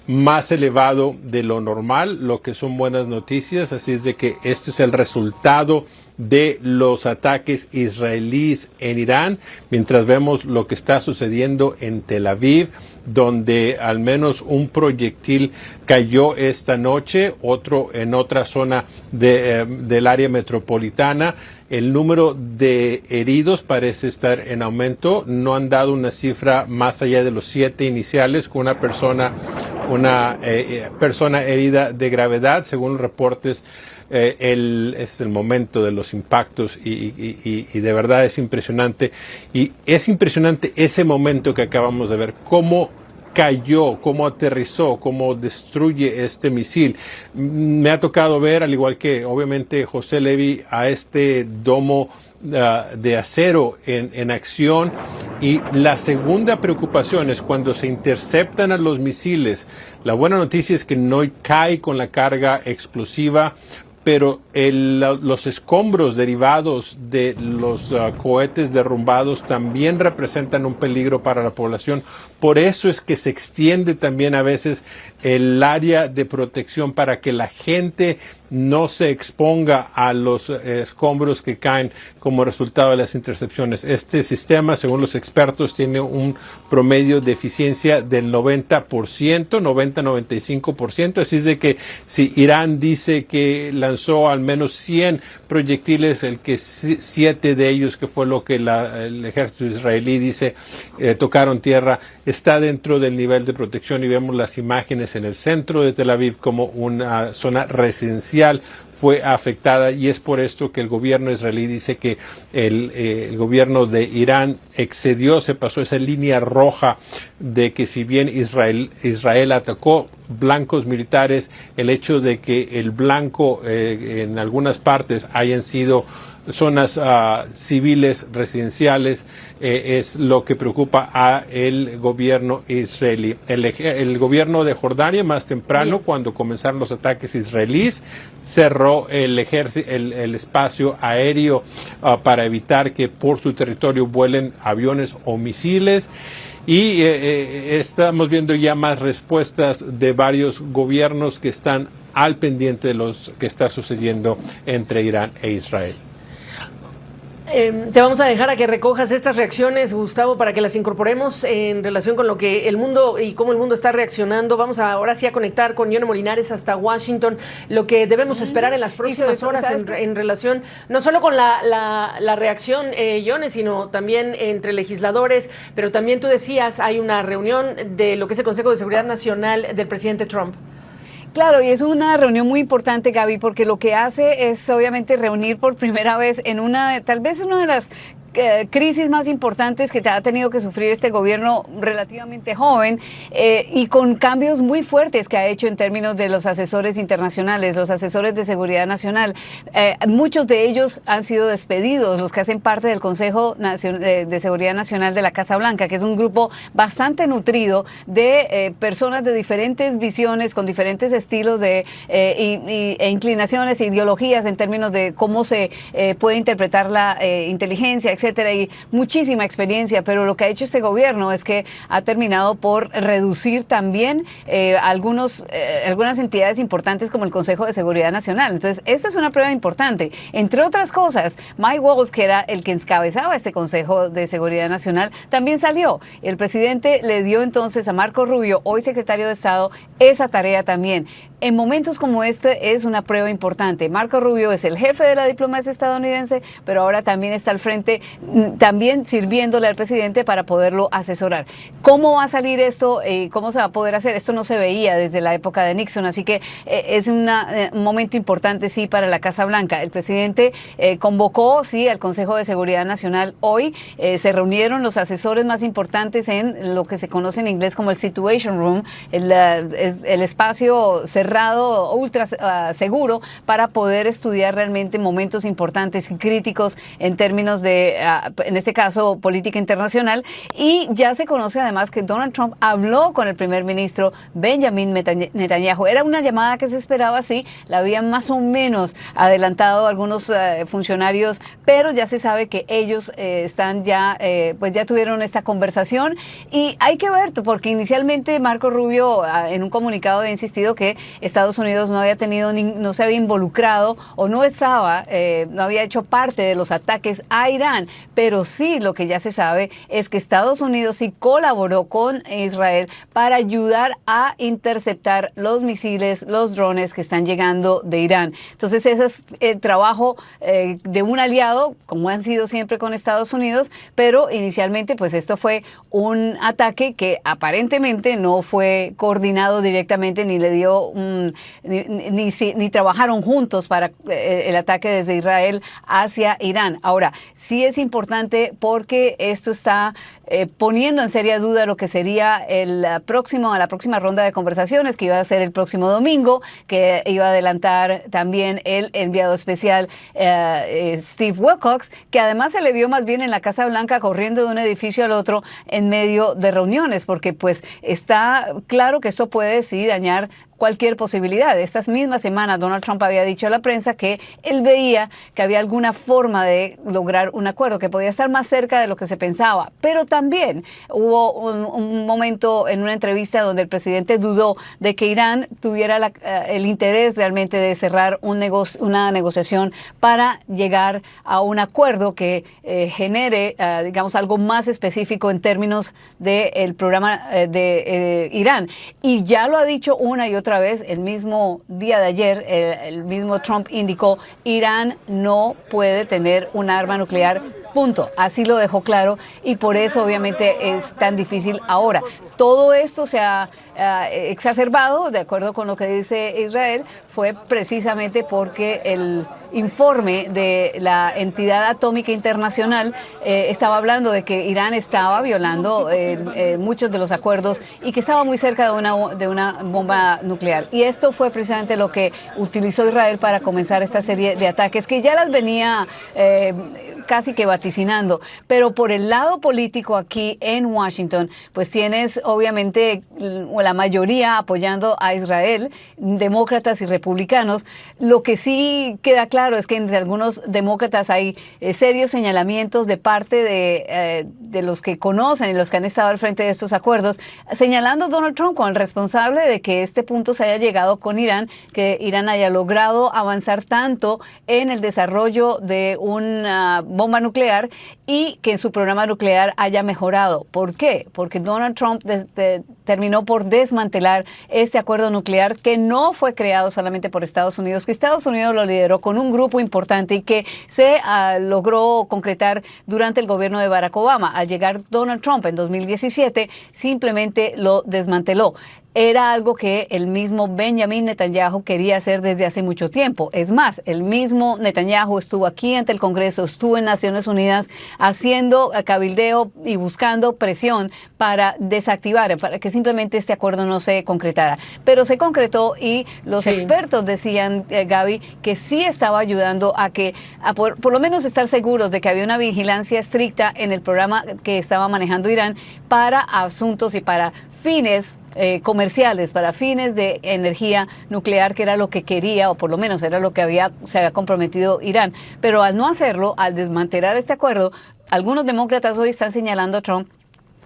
más elevado de lo normal, lo que son buenas noticias. Así es de que este es el resultado de los ataques israelíes en Irán, mientras vemos lo que está sucediendo en Tel Aviv, donde al menos un proyectil cayó esta noche, otro en otra zona del área metropolitana. El número de heridos parece estar en aumento. No han dado una cifra más allá de los 7 iniciales, con una persona herida de gravedad, según reportes es el momento de los impactos y de verdad es impresionante. Y es impresionante ese momento que acabamos de ver, cómo cayó, cómo aterrizó, cómo destruye este misil. Me ha tocado ver, al igual que obviamente José Levi, a este domo de acero en acción. Y la segunda preocupación es cuando se interceptan a los misiles. La buena noticia es que no cae con la carga explosiva, pero los escombros derivados de los cohetes derrumbados también representan un peligro para la población. Por eso es que se extiende también a veces el área de protección para que la gente no se exponga a los escombros que caen como resultado de las intercepciones. Este sistema, según los expertos, tiene un promedio de eficiencia del 90%, 90-95%. Así es de que si Irán dice que lanzó al menos 100 proyectiles, el que 7 de ellos, que fue lo que el ejército israelí dice, tocaron tierra, está dentro del nivel de protección. Y vemos las imágenes en el centro de Tel Aviv como una zona residencial fue afectada, y es por esto que el gobierno israelí dice que el gobierno de Irán se pasó esa línea roja de que si bien Israel atacó blancos militares, el hecho de que el blanco en algunas partes hayan sido zonas civiles residenciales es lo que preocupa a el gobierno israelí. El gobierno de Jordania más temprano, cuando comenzaron los ataques israelíes, cerró el espacio aéreo para evitar que por su territorio vuelen aviones o misiles. Y estamos viendo ya más respuestas de varios gobiernos que están al pendiente de lo que está sucediendo entre Irán e Israel. Te vamos a dejar a que recojas estas reacciones, Gustavo, para que las incorporemos en relación con lo que el mundo y cómo el mundo está reaccionando. Vamos ahora sí a conectar con Yone Molinares hasta Washington, lo que debemos esperar en las próximas horas en relación no solo con la reacción, Yone, sino también entre legisladores, pero también tú decías, hay una reunión de lo que es el Consejo de Seguridad Nacional del presidente Trump. Claro, y es una reunión muy importante, Gaby, porque lo que hace es obviamente reunir por primera vez en tal vez una de las crisis más importantes que ha tenido que sufrir este gobierno relativamente joven y con cambios muy fuertes que ha hecho en términos de los asesores internacionales, los asesores de seguridad nacional. Muchos de ellos han sido despedidos, los que hacen parte del Consejo de Seguridad Nacional de la Casa Blanca, que es un grupo bastante nutrido de personas de diferentes visiones, con diferentes estilos e inclinaciones e ideologías en términos de cómo se puede interpretar la inteligencia, etcétera, y muchísima experiencia, pero lo que ha hecho este gobierno es que ha terminado por reducir también algunas entidades importantes como el Consejo de Seguridad Nacional. Entonces, esta es una prueba importante. Entre otras cosas, Mike Waltz, que era el que encabezaba este Consejo de Seguridad Nacional, también salió. El presidente le dio entonces a Marco Rubio, hoy secretario de Estado, esa tarea también. En momentos como este es una prueba importante. Marco Rubio es el jefe de la diplomacia estadounidense, pero ahora también está al frente, también sirviéndole al presidente para poderlo asesorar. ¿Cómo va a salir esto? ¿Cómo se va a poder hacer? Esto no se veía desde la época de Nixon, así que es un momento importante, sí, para la Casa Blanca. El presidente convocó, sí, al Consejo de Seguridad Nacional hoy. Se reunieron los asesores más importantes en lo que se conoce en inglés como el Situation Room, el espacio cerrado, ultra seguro, para poder estudiar realmente momentos importantes y críticos en términos de, en este caso, política internacional. Y ya se conoce además que Donald Trump habló con el primer ministro Benjamin Netanyahu. Era una llamada que se esperaba así, la habían más o menos adelantado algunos funcionarios, pero ya se sabe que ellos están ya, pues ya tuvieron esta conversación, y hay que ver, porque inicialmente Marco Rubio en un comunicado había insistido que Estados Unidos no había tenido, no se había involucrado o no había hecho parte de los ataques a Irán, pero sí lo que ya se sabe es que Estados Unidos sí colaboró con Israel para ayudar a interceptar los misiles, los drones que están llegando de Irán. Entonces ese es el trabajo de un aliado, como han sido siempre con Estados Unidos, pero inicialmente pues esto fue un ataque que aparentemente no fue coordinado directamente ni le dio un ni trabajaron juntos para el ataque desde Israel hacia Irán. Ahora, sí es importante porque esto está poniendo en seria duda lo que sería la próxima ronda de conversaciones que iba a ser el próximo domingo, que iba a adelantar también el enviado especial Steve Wilcox, que además se le vio más bien en la Casa Blanca corriendo de un edificio al otro en medio de reuniones, porque pues está claro que esto puede sí dañar cualquier posibilidad. Estas mismas semanas Donald Trump había dicho a la prensa que él veía que había alguna forma de lograr un acuerdo, que podía estar más cerca de lo que se pensaba. Pero también hubo un momento en una entrevista donde el presidente dudó de que Irán tuviera el interés realmente de cerrar una negociación para llegar a un acuerdo que genere, digamos, algo más específico en términos del programa de Irán. Y ya lo ha dicho una y otra vez, el mismo día de ayer, el mismo Trump indicó, Irán no puede tener un arma nuclear, punto. Así lo dejó claro y por eso obviamente es tan difícil ahora. Todo esto se ha exacerbado, de acuerdo con lo que dice Israel, fue precisamente porque el informe de la entidad atómica internacional estaba hablando de que Irán estaba violando muchos de los acuerdos y que estaba muy cerca de una bomba nuclear. Y esto fue precisamente lo que utilizó Israel para comenzar esta serie de ataques que ya las venía casi que vaticinando. Pero por el lado político aquí en Washington, pues tienes obviamente la mayoría apoyando a Israel, demócratas y republicanos. Lo que sí queda claro es que entre algunos demócratas hay serios señalamientos de parte de los que conocen y los que han estado al frente de estos acuerdos, señalando a Donald Trump como el responsable de que este punto se haya llegado con Irán, que Irán haya logrado avanzar tanto en el desarrollo de una bomba nuclear y que en su programa nuclear haya mejorado. ¿Por qué? Porque Donald Trump terminó por desmantelar este acuerdo nuclear que no fue creado solamente por Estados Unidos, que Estados Unidos lo lideró con un grupo importante y que se logró concretar durante el gobierno de Barack Obama. Al llegar Donald Trump en 2017, simplemente lo desmanteló. Era algo que el mismo Benjamin Netanyahu quería hacer desde hace mucho tiempo. Es más, el mismo Netanyahu estuvo aquí ante el Congreso, estuvo en Naciones Unidas haciendo cabildeo y buscando presión para desactivar, para que simplemente este acuerdo no se concretara. Pero se concretó y los expertos decían, Gaby, que sí estaba ayudando a por lo menos estar seguros de que había una vigilancia estricta en el programa que estaba manejando Irán para asuntos y para fines comerciales, para fines de energía nuclear, que era lo que quería, o por lo menos era lo que se había comprometido Irán. Pero al no hacerlo, al desmantelar este acuerdo, algunos demócratas hoy están señalando a Trump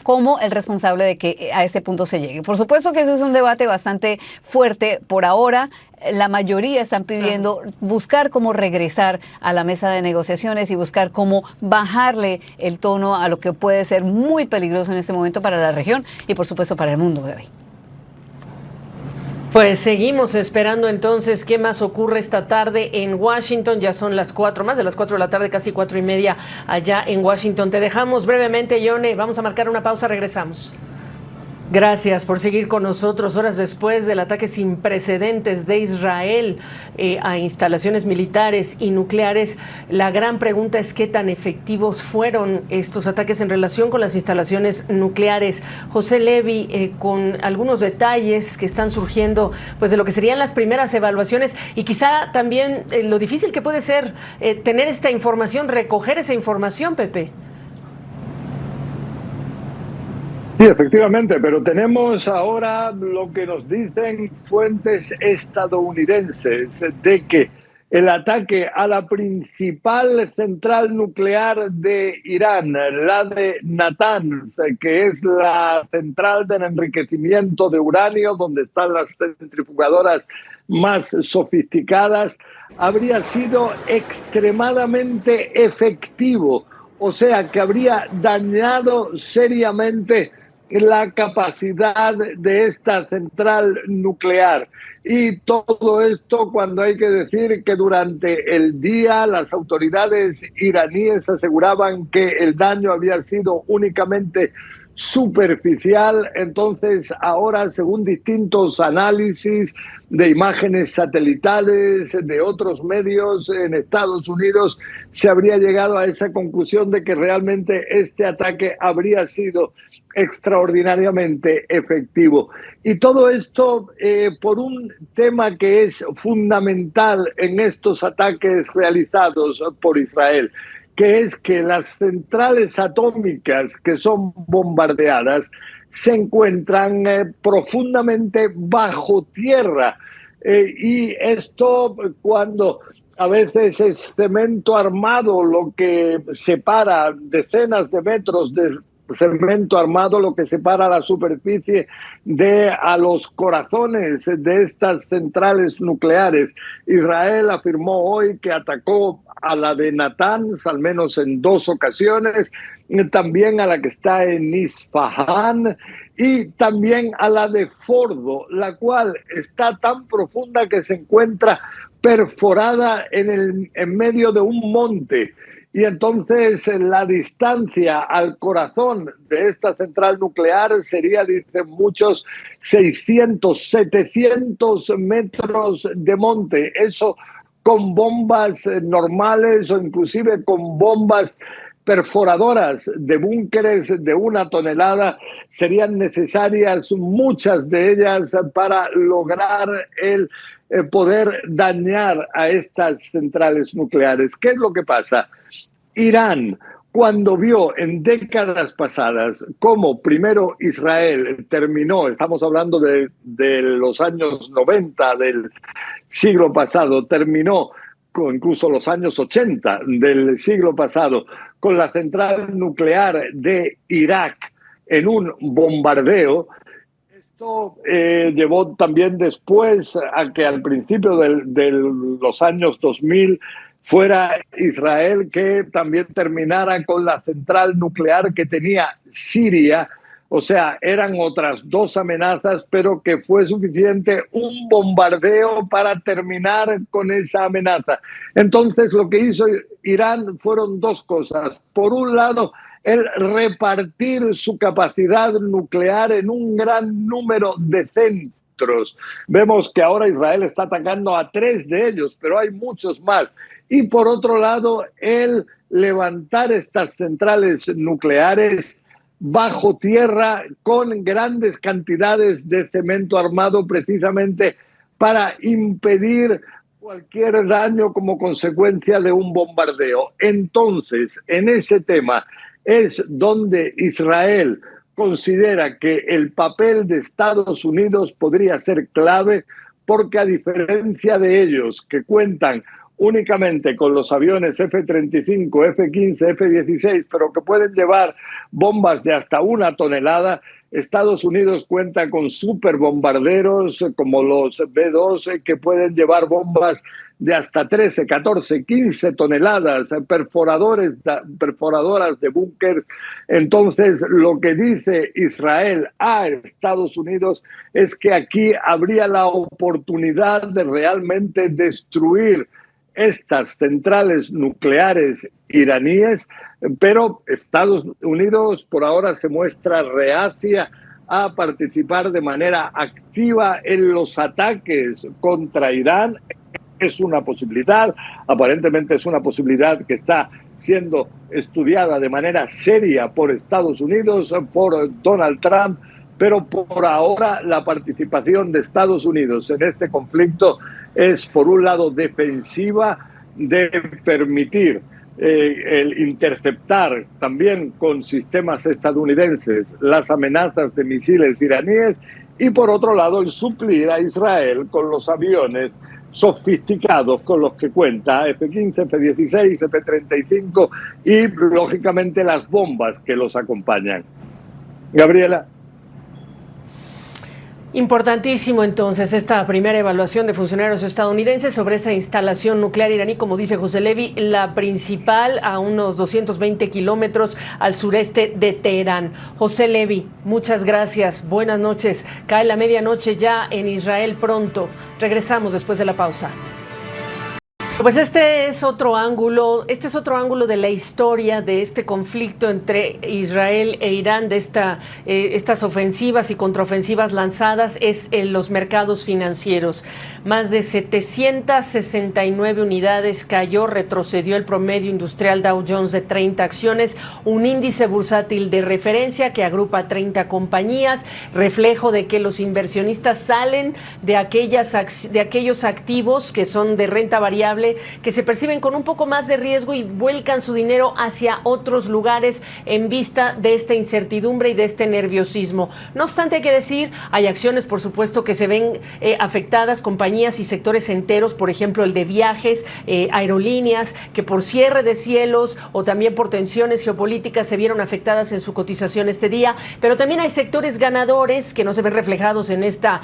como el responsable de que a este punto se llegue. Por supuesto que ese es un debate bastante fuerte. Por ahora, la mayoría están pidiendo buscar cómo regresar a la mesa de negociaciones y buscar cómo bajarle el tono a lo que puede ser muy peligroso en este momento para la región y, por supuesto, para el mundo, Gaby. Pues seguimos esperando entonces qué más ocurre esta tarde en Washington. Ya son las 4, más de las 4 de la tarde, casi 4:30 allá en Washington. Te dejamos brevemente, Yone. Vamos a marcar una pausa, regresamos. Gracias por seguir con nosotros. Horas después del ataque sin precedentes de Israel a instalaciones militares y nucleares, la gran pregunta es qué tan efectivos fueron estos ataques en relación con las instalaciones nucleares. José Levi, con algunos detalles que están surgiendo pues de lo que serían las primeras evaluaciones y quizá también lo difícil que puede ser tener esta información, recoger esa información, Pepe. Sí, efectivamente, pero tenemos ahora lo que nos dicen fuentes estadounidenses de que el ataque a la principal central nuclear de Irán, la de Natanz, que es la central del enriquecimiento de uranio, donde están las centrifugadoras más sofisticadas, habría sido extremadamente efectivo, o sea, que habría dañado seriamente la capacidad de esta central nuclear. Y todo esto cuando hay que decir que durante el día las autoridades iraníes aseguraban que el daño había sido únicamente superficial. Entonces, ahora, según distintos análisis de imágenes satelitales de otros medios en Estados Unidos, se habría llegado a esa conclusión de que realmente este ataque habría sido extraordinariamente efectivo. Y todo esto por un tema que es fundamental en estos ataques realizados por Israel, que es que las centrales atómicas que son bombardeadas se encuentran profundamente bajo tierra. Y esto, cuando a veces es cemento armado lo que separa decenas de metros de cemento armado, lo que separa la superficie de a los corazones de estas centrales nucleares. Israel afirmó hoy que atacó a la de Natanz, al menos en 2 ocasiones, también a la que está en Isfahan y también a la de Fordo, la cual está tan profunda que se encuentra perforada en medio de un monte. Y entonces la distancia al corazón de esta central nuclear sería, dicen muchos, 600, 700 metros de monte. Eso con bombas normales o inclusive con bombas perforadoras de búnkeres de 1 tonelada, serían necesarias muchas de ellas para lograr el poder dañar a estas centrales nucleares. ¿Qué es lo que pasa? Irán, cuando vio en décadas pasadas cómo primero Israel terminó, estamos hablando de los años 90 del siglo pasado, terminó con incluso los años 80 del siglo pasado, con la central nuclear de Irak en un bombardeo. Esto llevó también después a que al principio de los años 2000 fuera Israel que también terminara con la central nuclear que tenía Siria. O sea, eran otras 2 amenazas, pero que fue suficiente un bombardeo para terminar con esa amenaza. Entonces, lo que hizo Irán fueron 2 cosas. Por un lado, el repartir su capacidad nuclear en un gran número de centros. Vemos que ahora Israel está atacando a 3 de ellos, pero hay muchos más. Y por otro lado, el levantar estas centrales nucleares bajo tierra con grandes cantidades de cemento armado, precisamente para impedir cualquier daño como consecuencia de un bombardeo. Entonces, en ese tema es donde Israel considera que el papel de Estados Unidos podría ser clave, porque a diferencia de ellos, que cuentan únicamente con los aviones F-35, F-15, F-16, pero que pueden llevar bombas de hasta 1 tonelada, Estados Unidos cuenta con superbombarderos como los B-2 que pueden llevar bombas de hasta 13, 14, 15 toneladas, perforadoras de búnker. Entonces, lo que dice Israel a Estados Unidos es que aquí habría la oportunidad de realmente destruir estas centrales nucleares iraníes, pero Estados Unidos por ahora se muestra reacia a participar de manera activa en los ataques contra Irán. Es una posibilidad, aparentemente es una posibilidad que está siendo estudiada de manera seria por Estados Unidos, por Donald Trump, pero por ahora la participación de Estados Unidos en este conflicto es, por un lado, defensiva, de permitir el interceptar también con sistemas estadounidenses las amenazas de misiles iraníes, y por otro lado el suplir a Israel con los aviones sofisticados con los que cuenta, F-15, F-16, F-35 y lógicamente las bombas que los acompañan. Gabriela. Importantísimo entonces esta primera evaluación de funcionarios estadounidenses sobre esa instalación nuclear iraní, como dice José Levi, la principal a unos 220 kilómetros al sureste de Teherán. José Levi, muchas gracias, buenas noches. Cae la medianoche ya en Israel pronto. Regresamos después de la pausa. Pues este es otro ángulo de la historia de este conflicto entre Israel e Irán, de estas ofensivas y contraofensivas lanzadas, es en los mercados financieros. Más de 769 unidades cayó, retrocedió el promedio industrial Dow Jones de 30 acciones, un índice bursátil de referencia que agrupa 30 compañías, reflejo de que los inversionistas salen de aquellos activos que son de renta variable, que se perciben con un poco más de riesgo y vuelcan su dinero hacia otros lugares en vista de esta incertidumbre y de este nerviosismo. No obstante, hay que decir, hay acciones, por supuesto, que se ven afectadas, compañías y sectores enteros, por ejemplo, el de viajes, aerolíneas, que por cierre de cielos o también por tensiones geopolíticas se vieron afectadas en su cotización este día, pero también hay sectores ganadores que no se ven reflejados en esa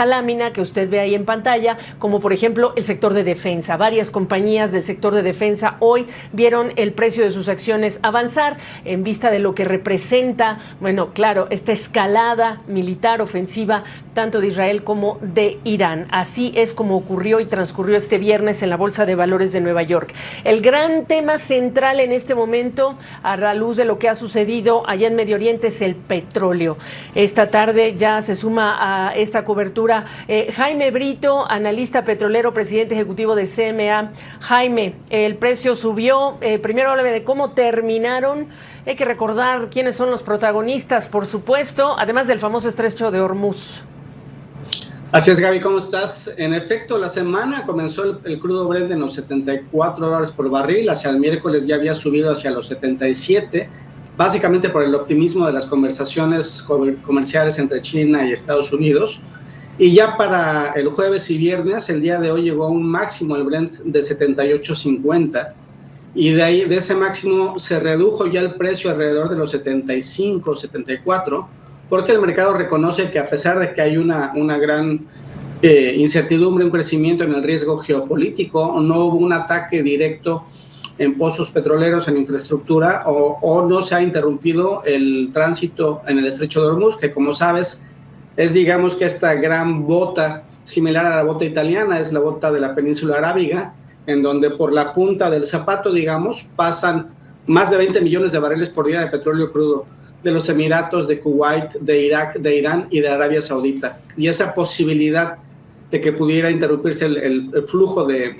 lámina que usted ve ahí en pantalla, como por ejemplo el sector de defensa. Varias compañías del sector de defensa hoy vieron el precio de sus acciones avanzar en vista de lo que representa, bueno, claro, esta escalada militar ofensiva tanto de Israel como de Irán. Así es como ocurrió y transcurrió este viernes en la Bolsa de Valores de Nueva York. El gran tema central en este momento, a la luz de lo que ha sucedido allá en Medio Oriente, es el petróleo. Esta tarde ya se suma a esta cobertura Jaime Brito, analista petrolero, presidente ejecutivo de CMA. Jaime, el precio subió. Primero háblame de cómo terminaron. Hay que recordar quiénes son los protagonistas, por supuesto, además del famoso estrecho de Hormuz. Así es, Gaby, ¿cómo estás? En efecto, la semana comenzó el crudo Brent en los $74 por barril, hacia el miércoles ya había subido hacia los 77, básicamente por el optimismo de las conversaciones comerciales entre China y Estados Unidos. Y ya para el jueves y viernes, el día de hoy llegó a un máximo el Brent de 78.50 y de ahí, de ese máximo, se redujo ya el precio alrededor de los 75, 74, porque el mercado reconoce que a pesar de que hay una gran incertidumbre, un crecimiento en el riesgo geopolítico, no hubo un ataque directo en pozos petroleros, en infraestructura, o no se ha interrumpido el tránsito en el estrecho de Hormuz, que como sabes, es, digamos, que esta gran bota, similar a la bota italiana, es la bota de la península arábiga, en donde por la punta del zapato, digamos, pasan más de 20 millones de barriles por día de petróleo crudo de los Emiratos, de Kuwait, de Irak, de Irán y de Arabia Saudita. Y esa posibilidad de que pudiera interrumpirse el flujo de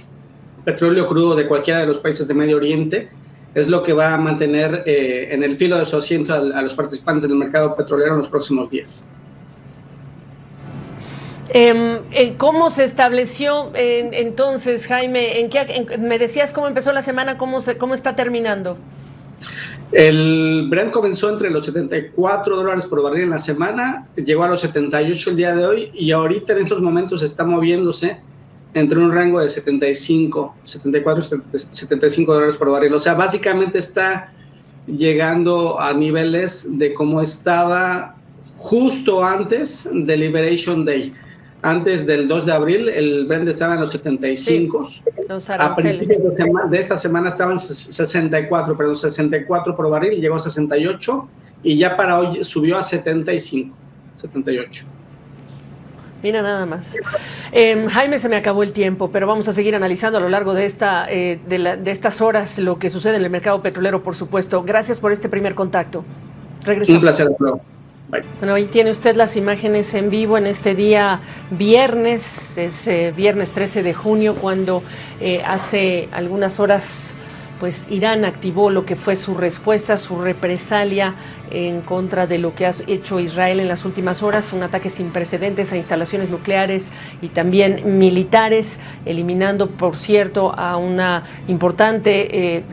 petróleo crudo de cualquiera de los países de Medio Oriente es lo que va a mantener en el filo de su asiento a los participantes del mercado petrolero en los próximos días. ¿Cómo se estableció entonces, Jaime? Me decías cómo empezó la semana, cómo está terminando. El Brent comenzó entre los $74 por barril en la semana, llegó a los 78 el día de hoy y ahorita en estos momentos está moviéndose entre un rango de 74, 75 dólares por barril. O sea, básicamente está llegando a niveles de como estaba justo antes de Liberation Day. Antes del 2 de abril, el Brent estaba en los 75. Sí, a principios de esta semana estaban 64 por barril, llegó a 68 y ya para hoy subió a 78. Mira nada más. Jaime, se me acabó el tiempo, pero vamos a seguir analizando a lo largo de estas horas lo que sucede en el mercado petrolero, por supuesto. Gracias por este primer contacto. Regresamos. Un placer, bro. Bye. Bueno, ahí tiene usted las imágenes en vivo en este día viernes, es viernes 13 de junio, cuando hace algunas horas pues Irán activó lo que fue su respuesta, su represalia en contra de lo que ha hecho Israel en las últimas horas, un ataque sin precedentes a instalaciones nucleares y también militares, eliminando, por cierto, a una importante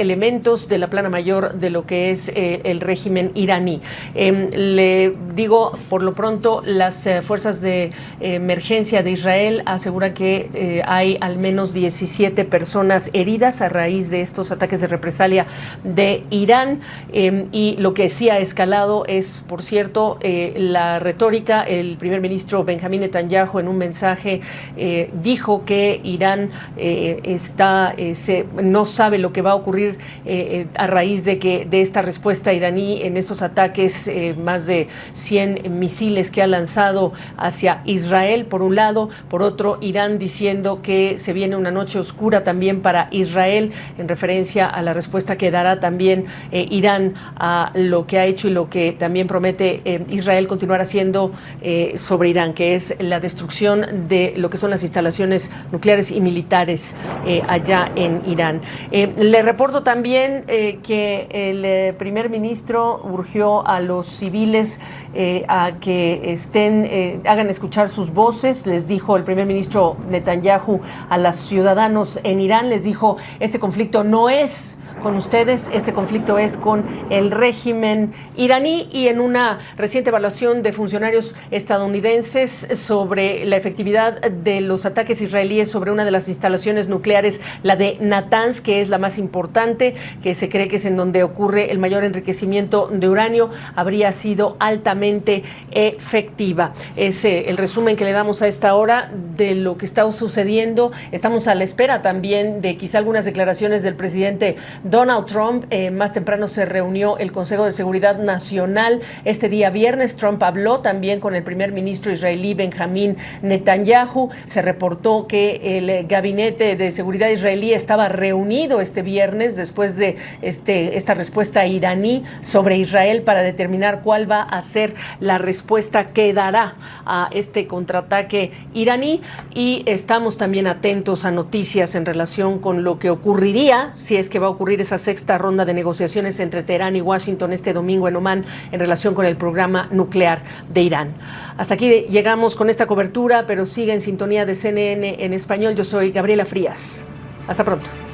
elementos de la plana mayor de lo que es el régimen iraní. Le digo, por lo pronto, las fuerzas de emergencia de Israel aseguran que hay al menos 17 personas heridas a raíz de de estos ataques de represalia de Irán. Y lo que sí ha escalado es, por cierto, la retórica. El primer ministro Benjamín Netanyahu en un mensaje dijo que Irán no sabe lo que va a ocurrir a raíz de esta respuesta iraní en estos ataques, más de 100 misiles que ha lanzado hacia Israel, por un lado. Por otro, Irán diciendo que se viene una noche oscura también para Israel, en referencia a la respuesta que dará también Irán a lo que ha hecho y lo que también promete Israel continuar haciendo sobre Irán, que es la destrucción de lo que son las instalaciones nucleares y militares allá en Irán. Le reporto también que el primer ministro urgió a los civiles a que hagan escuchar sus voces. Les dijo el primer ministro Netanyahu a los ciudadanos en Irán, les dijo: este conflicto no es con ustedes, este conflicto es con el régimen iraní. Y en una reciente evaluación de funcionarios estadounidenses sobre la efectividad de los ataques israelíes sobre una de las instalaciones nucleares, la de Natanz, que es la más importante, que se cree que es en donde ocurre el mayor enriquecimiento de uranio, habría sido altamente efectiva. Es el resumen que le damos a esta hora de lo que está sucediendo. Estamos a la espera también de quizá algunas declaraciones del presidente Donald Trump. Más temprano se reunió el Consejo de Seguridad Nacional este día viernes. Trump habló también con el primer ministro israelí Benjamín Netanyahu. Se reportó que el gabinete de seguridad israelí estaba reunido este viernes después de esta respuesta iraní sobre Israel para determinar cuál va a ser la respuesta que dará a este contraataque iraní. Y estamos también atentos a noticias en relación con lo que ocurriría, si es que va a ocurrir esa sexta ronda de negociaciones entre Teherán y Washington este domingo en Omán en relación con el programa nuclear de Irán. Hasta aquí llegamos con esta cobertura, pero sigue en sintonía de CNN en español. Yo soy Gabriela Frías. Hasta pronto.